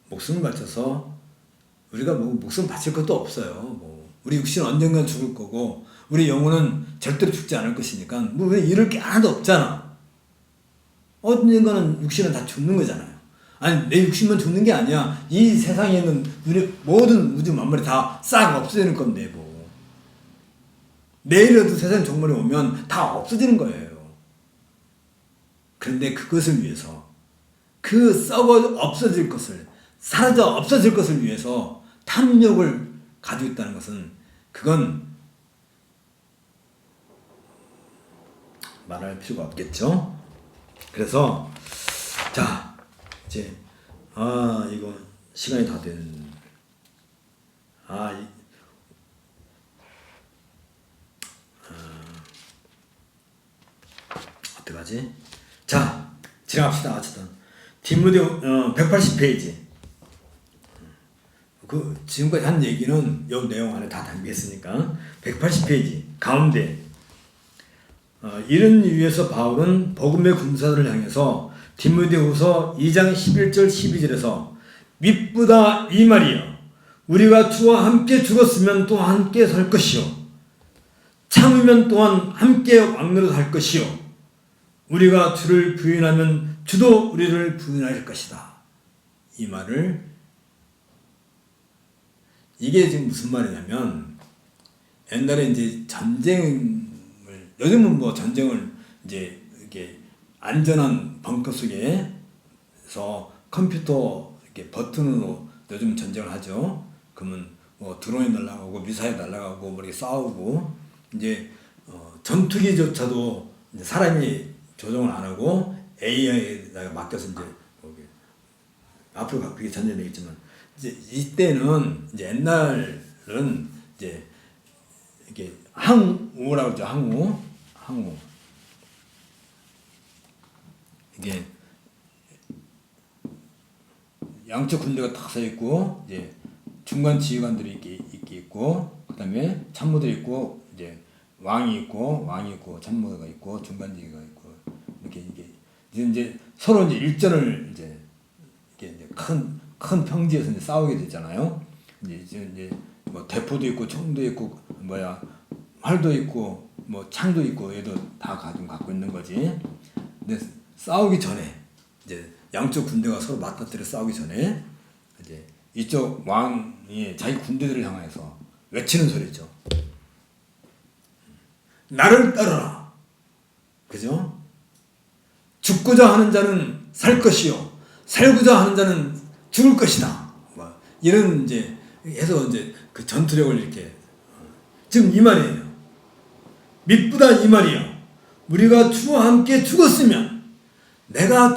목숨을 바쳐서, 우리가 목숨 바칠 것도 없어요. 우리 육신은 언젠간 죽을 거고 우리 영혼은 절대로 죽지 않을 것이니까 왜 이럴 게 하나도 없잖아. 언젠가는 육신은 다 죽는 거잖아요. 아니 내 육신만 죽는 게 아니야. 이 세상에 있는 우리 모든 우주 만물이 다 싹 없어지는 건데 내일이라도 세상 종말이 오면 다 없어지는 거예요. 그런데 그것을 위해서, 그 썩어 없어질 것을, 사라져 없어질 것을 위해서 탐욕을 가지고 있다는 것은, 그건 말할 필요가 없겠죠. 그래서 자 이제 이거 시간이 다 된, 어떡하지? 자, 지나갑시다. 어쨌든 디모데오 180페이지. 그 지금까지 한 얘기는 이 내용 안에 다 담겨있으니까 180페이지 가운데 이런 이유에서 바울은 복음의 군사들을 향해서 디모데후서 2장 11절 12절에서 믿보다 이 말이여 우리가 주와 함께 죽었으면 또 함께 살 것이요 참으면 또한 함께 왕노릇 할 것이요 우리가 주를 부인하면 주도 우리를 부인할 것이다. 이 말을, 이게 지금 무슨 말이냐면, 옛날에 이제 전쟁을, 요즘은 전쟁을 이제 이렇게 안전한 벙커 속에서 컴퓨터 이렇게 버튼으로 요즘 전쟁을 하죠. 그러면 드론이 날아가고 미사일 날아가고 이렇게 싸우고, 이제 전투기조차도 이제 사람이 조정을 안 하고 AI에다가 맡겨서 이제 앞으로 그게 전제되겠지만, 이제 이때는 이제 옛날은 이제 이렇게 항우라고 그러죠. 항우. 이게 양쪽 군대가 딱 서 있고 이제 중간 지휘관들이 이렇게 있고 그다음에 참모들이 있고 이제 왕이 있고 참모가 있고 중간 지휘가 있고 이렇게 이제 서로 이제 일전을 이제 큰 평지에서 이제 싸우게 됐잖아요. 이제 뭐 대포도 있고 총도 있고 활도 있고 뭐 창도 있고 얘도 다 갖고 있는 거지. 근데 싸우기 전에 이제 양쪽 군대가 서로 맞닥뜨려 싸우기 전에 이제 이쪽 왕이 자기 군대들을 향해서 외치는 소리죠. 나를 따르라. 그죠? 죽고자 하는 자는 살 것이요 살고자 하는 자는 죽을 것이다. 뭐 이런 이제 해서 이제 그 전투력을 이렇게 지금 이 말이에요. 미쁘다 이 말이요. 우리가 주와 함께 죽었으면 내가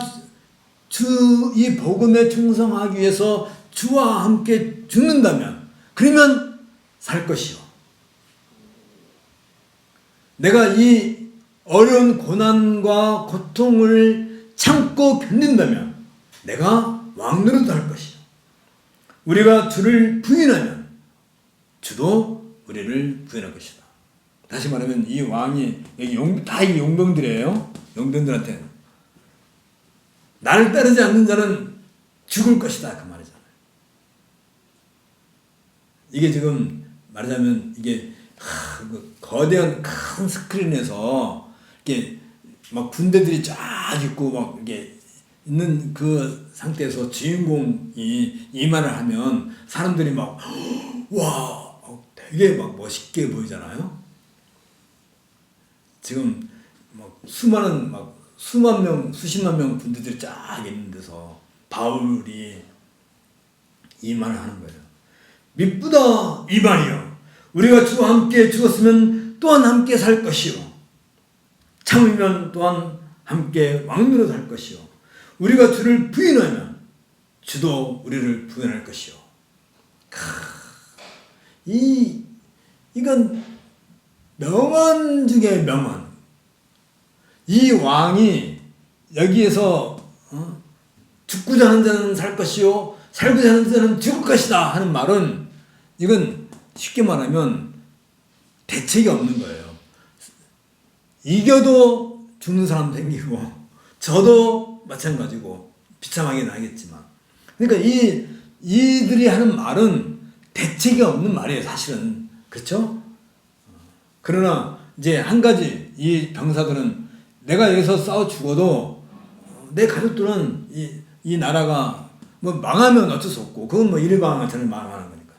이 복음에 충성하기 위해서 주와 함께 죽는다면 그러면 살 것이요. 내가 이 어려운 고난과 고통을 참고 견딘다면 내가 왕노릇 할 것이요. 우리가 주를 부인하면 주도 우리를 부인할 것이다. 다시 말하면 이 왕이 다 이 용병들이에요. 용병들한테는 나를 따르지 않는 자는 죽을 것이다 그 말이잖아요. 이게 지금 말하자면 이게 그 거대한 큰 스크린에서 이렇게 막 군대들이 쫙 있고 막 이게 있는 그 상태에서 주인공이 이 말을 하면 사람들이 막 와 되게 막 멋있게 보이잖아요. 지금 막 수만 명 수십만 명 군대들이 쫙 있는 데서 바울이 이 말을 하는 거예요. 미쁘다 이 말이요. 우리가 주와 함께 죽었으면 또한 함께 살 것이요. 참으면 또한 함께 왕노릇 할 것이요. 우리가 주를 부인하면 주도 우리를 부인할 것이요. 이건 명언 중에 명언. 이 왕이 여기에서 죽고자 하는 자는 살 것이요 살고자 하는 자는 죽을 것이다 하는 말은 이건 쉽게 말하면 대책이 없는 거예요. 이겨도 죽는 사람 생기고 저도 마찬가지고 비참하게 나겠지만 그러니까 이들이 하는 말은 대책이 없는 말이에요 사실은. 그렇죠? 그러나 이제 한 가지 이 병사들은 내가 여기서 싸워 죽어도 내 가족들은 이 나라가 뭐 망하면 어쩔 수 없고 그건 뭐 이를 망하면 저를 망하는 거니까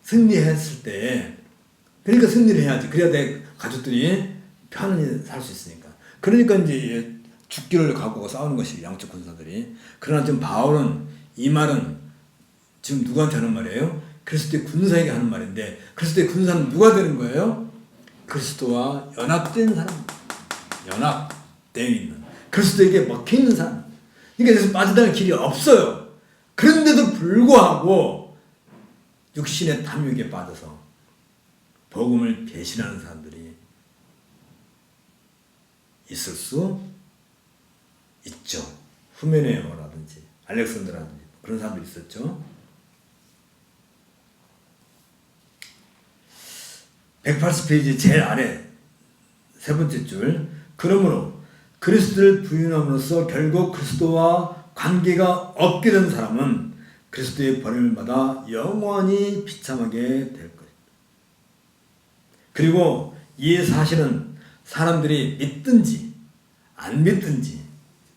승리했을 때 그러니까 승리를 해야지. 그래야 내 가족들이 편안히 살 수 있으니까. 그러니까 이제 죽기를 각오하고 싸우는 것이 양쪽 군사들이. 그러나 지금 바울은 이 말은 지금 누구한테 하는 말이에요? 그리스도의 군사에게 하는 말인데 그리스도의 군사는 누가 되는 거예요? 그리스도와 연합된 사람. 연합되어 있는 그리스도에게 먹혀있는 사람. 그러니까 그래서 빠져나갈 길이 없어요. 그런데도 불구하고 육신의 탐욕에 빠져서 복음을 배신하는 사람들이 있을 수 있죠. 후메네오라든지 알렉산더라든지 그런 사람들이 있었죠. 180페이지 제일 아래 세 번째 줄. 그러므로 그리스도를 부인함으로써 결국 그리스도와 관계가 없게 된 사람은 그리스도의 버림을 받아 영원히 비참하게 될 것입니다. 그리고 이 사실은 사람들이 믿든지 안 믿든지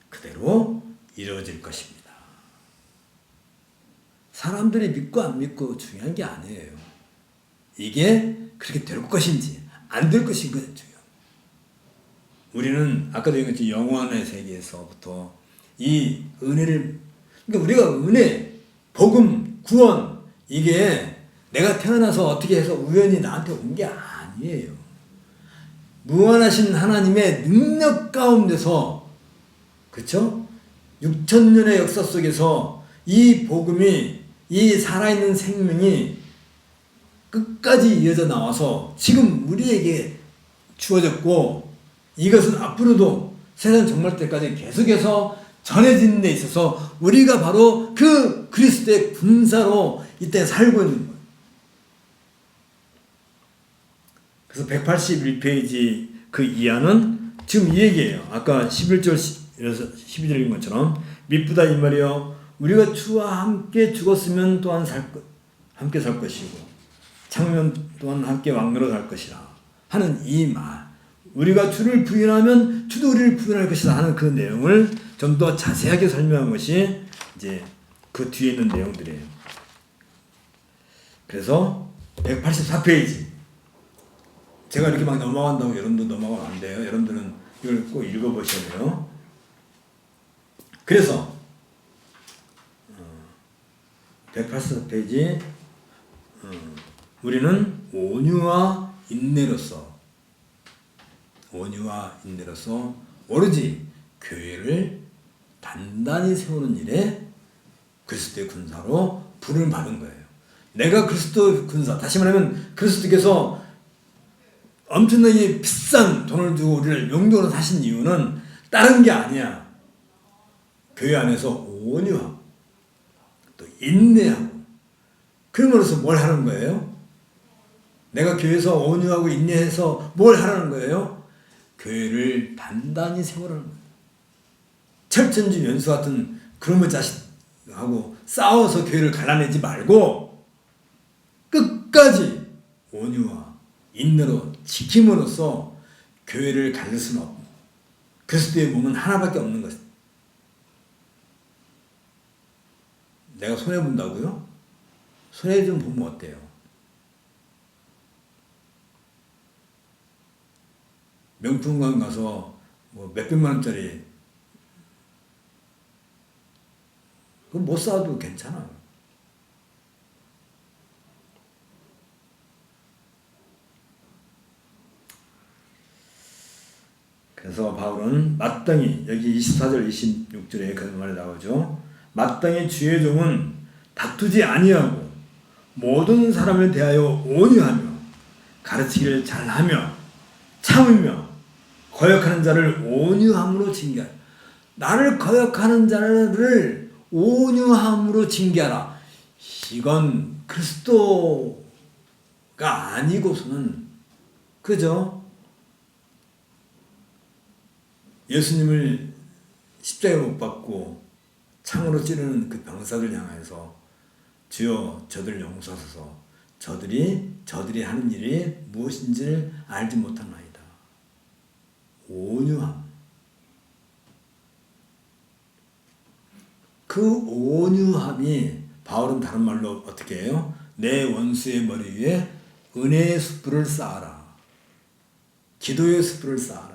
그대로 이루어질 것입니다. 사람들이 믿고 안 믿고 중요한 게 아니에요. 이게 그렇게 될 것인지 안 될 것인가 중요해요. 우리는 아까도 얘기했지 영원의 세계에서부터 이 은혜를 그러니까 우리가 은혜, 복음, 구원 이게 내가 태어나서 어떻게 해서 우연히 나한테 온 게 아니에요. 무한하신 하나님의 능력 가운데서 그렇죠? 6,000년의 역사 속에서 이 복음이 이 살아있는 생명이 끝까지 이어져 나와서 지금 우리에게 주어졌고 이것은 앞으로도 세상 종말 때까지 계속해서 전해지는 데 있어서 우리가 바로 그 그리스도의 군사로 이때 살고 있는 거예요. 그래서 181페이지 그 이하는 지금 이 얘기예요. 아까 11절 12절인 것처럼 미쁘다 이 말이요 우리가 주와 함께 죽었으면 또한 함께 살 것이고 창면 또한 함께 왕노로 살 것이라 하는 이 말, 우리가 주를 부인하면 주도 우리를 부인할 것이다 하는 그 내용을 좀 더 자세하게 설명한 것이 이제 그 뒤에 있는 내용들이에요. 그래서 184페이지 제가 이렇게 막 넘어간다고 여러분도 넘어가면 안 돼요. 여러분들은 이걸 꼭 읽어보셔야 돼요. 그래서 184페이지 우리는 온유와 인내로서 오로지 교회를 단단히 세우는 일에 그리스도의 군사로 부름을 받은 거예요. 내가 그리스도의 군사, 다시 말하면 그리스도께서 엄청나게 비싼 돈을 주고 우리를 용도로 사신 이유는 다른 게 아니야. 교회 안에서 온유하고 또 인내하고 그럼으로써 뭘 하는 거예요? 내가 교회에서 온유하고 인내해서 뭘 하라는 거예요? 교회를 단단히 세우라는 거예요. 철천지 연수 같은 그놈의 자식하고 싸워서 교회를 갈라내지 말고 끝까지 온유와 인내로 지킴으로써 교회를 갈릴 수는 없고 그리스도의 몸은 하나밖에 없는 것이다. 내가 손해본다고요? 손해 좀 보면 어때요? 명품관 가서 뭐 몇백만 원짜리 그거 못 사도 괜찮아요. 그래서 바울은 마땅히 여기 24절 26절에 그 말이 나오죠. 마땅히 주의 종은 다투지 아니하고 모든 사람을 대하여 온유하며 가르치기를 잘하며 참으며 거역하는 자를 온유함으로 징계하라. 나를 거역하는 자를 온유함으로 징계하라. 이건 그리스도가 아니고서는 그죠? 예수님을 십자가에 못 박고 창으로 찌르는 그 병사들 향해서 주여 저들을 용서하소서 저들이 하는 일이 무엇인지를 알지 못하나이다. 온유함. 그 온유함이 바울은 다른 말로 어떻게 해요? 내 원수의 머리 위에 은혜의 숯불을 쌓아라. 기도의 숯불을 쌓아라.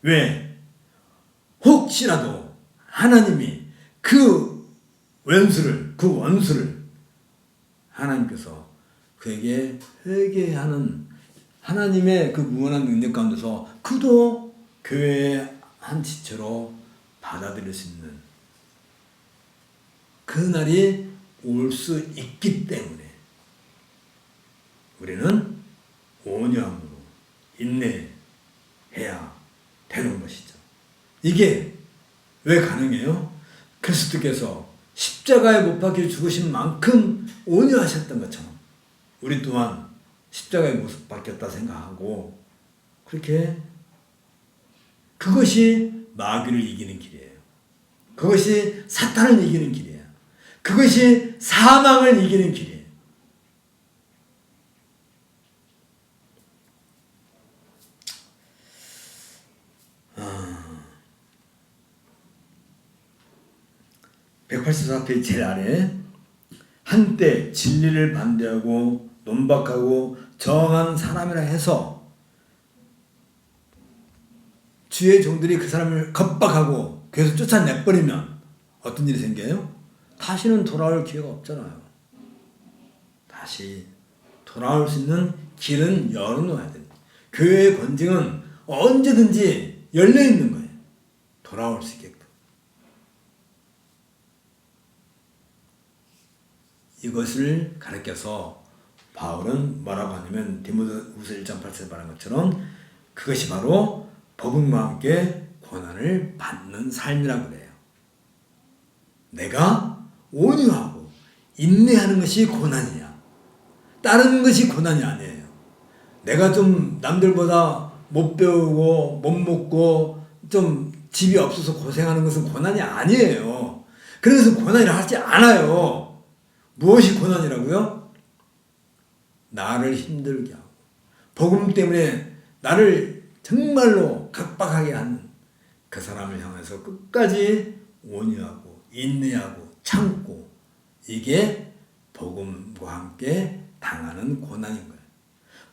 왜? 혹시라도 하나님이 그 원수를 하나님께서 그에게 회개하는 하나님의 그 무한한 능력 가운데서 그도 교회의 한 지체로 받아들일 수 있는 그날이 올 수 있기 때문에 우리는 온유함으로 인내해야 되는 것이죠. 이게 왜 가능해요? 그리스도께서 십자가에 못 박혀 죽으신 만큼 온유하셨던 것처럼 우리 또한 십자가에 못 박혔다 생각하고 그렇게 그것이 마귀를 이기는 길이에요. 그것이 사탄을 이기는 길이에요. 그것이 사망을 이기는 길이에요. 184페이지 제일 아래 한때 진리를 반대하고 논박하고 정한 사람이라 해서 주의 종들이 그 사람을 겁박하고 계속 쫓아내버리면 어떤 일이 생겨요? 다시는 돌아올 기회가 없잖아요. 다시 돌아올 수 있는 길은 열어놓아야 됩니다. 교회의 권징은 언제든지 열려있는 거예요. 돌아올 수 있게끔. 이것을 가르쳐서 바울은 뭐라고 하냐면 디모데후서 1장 8절에 말한 것처럼 그것이 바로 복음과 함께 고난을 받는 삶이라고 그래요. 내가 온유하고 인내하는 것이 고난이야. 다른 것이 고난이 아니에요. 내가 좀 남들보다 못 배우고 못 먹고 좀 집이 없어서 고생하는 것은 고난이 아니에요. 그래서 고난이라 하지 않아요. 무엇이 고난이라고요? 나를 힘들게 하고 복음 때문에 나를 정말로 각박하게 하는 그 사람을 향해서 끝까지 온유하고 인내하고 참고, 이게 복음과 함께 당하는 고난인 거예요.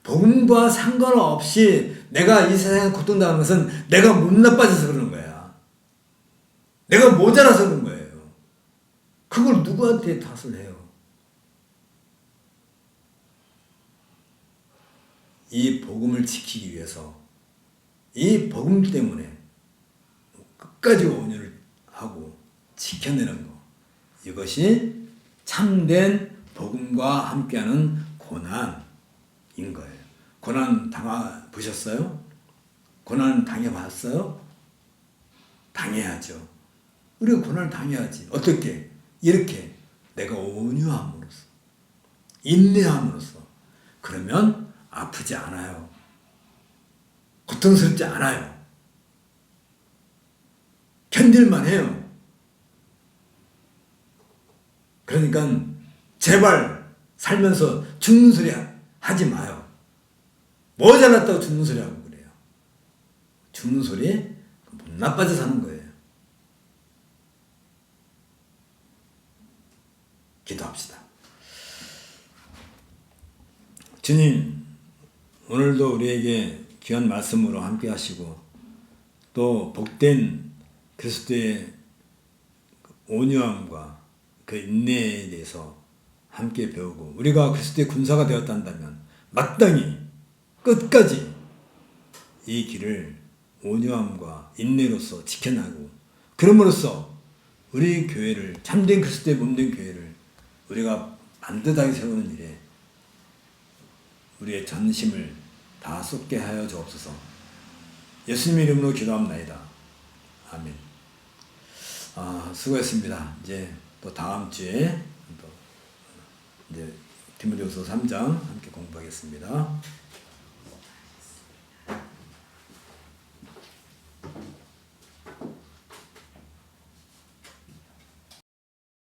복음과 상관없이 내가 이 세상에 고통당하는 것은 내가 못 나빠져서 그러는 거야. 내가 모자라서 그런 거예요. 그걸 누구한테 탓을 해요? 이 복음을 지키기 위해서, 이 복음 때문에 끝까지 온유를 하고 지켜내는 것, 이것이 참된 복음과 함께하는 고난인 거예요. 고난 당해보셨어요? 고난 당해봤어요? 당해야죠. 우리가 고난을 당해야지. 어떻게? 이렇게 내가 온유함으로써, 인내함으로써. 그러면 아프지 않아요. 고통스럽지 않아요. 견딜만 해요. 그러니까 제발 살면서 죽는 소리 하지 마요. 모자랐다고 죽는 소리 하고 그래요. 죽는 소리 못 나빠져 사는 거예요. 기도합시다. 주님, 오늘도 우리에게 귀한 말씀으로 함께 하시고 또 복된 그리스도의 온유함과 그 인내에 대해서 함께 배우고, 우리가 그리스도의 군사가 되었단다면 마땅히 끝까지 이 길을 온유함과 인내로서 지켜나고, 그럼으로써 우리 교회를, 참된 그리스도의 몸된 교회를 우리가 반듯하게 세우는 일에 우리의 전심을 다 쏟게 하여 주옵소서. 예수님의 이름으로 기도합나이다. 아멘. 수고했습니다. 이제 또 다음 주에 또 이제 디모데후서 3장 함께 공부하겠습니다.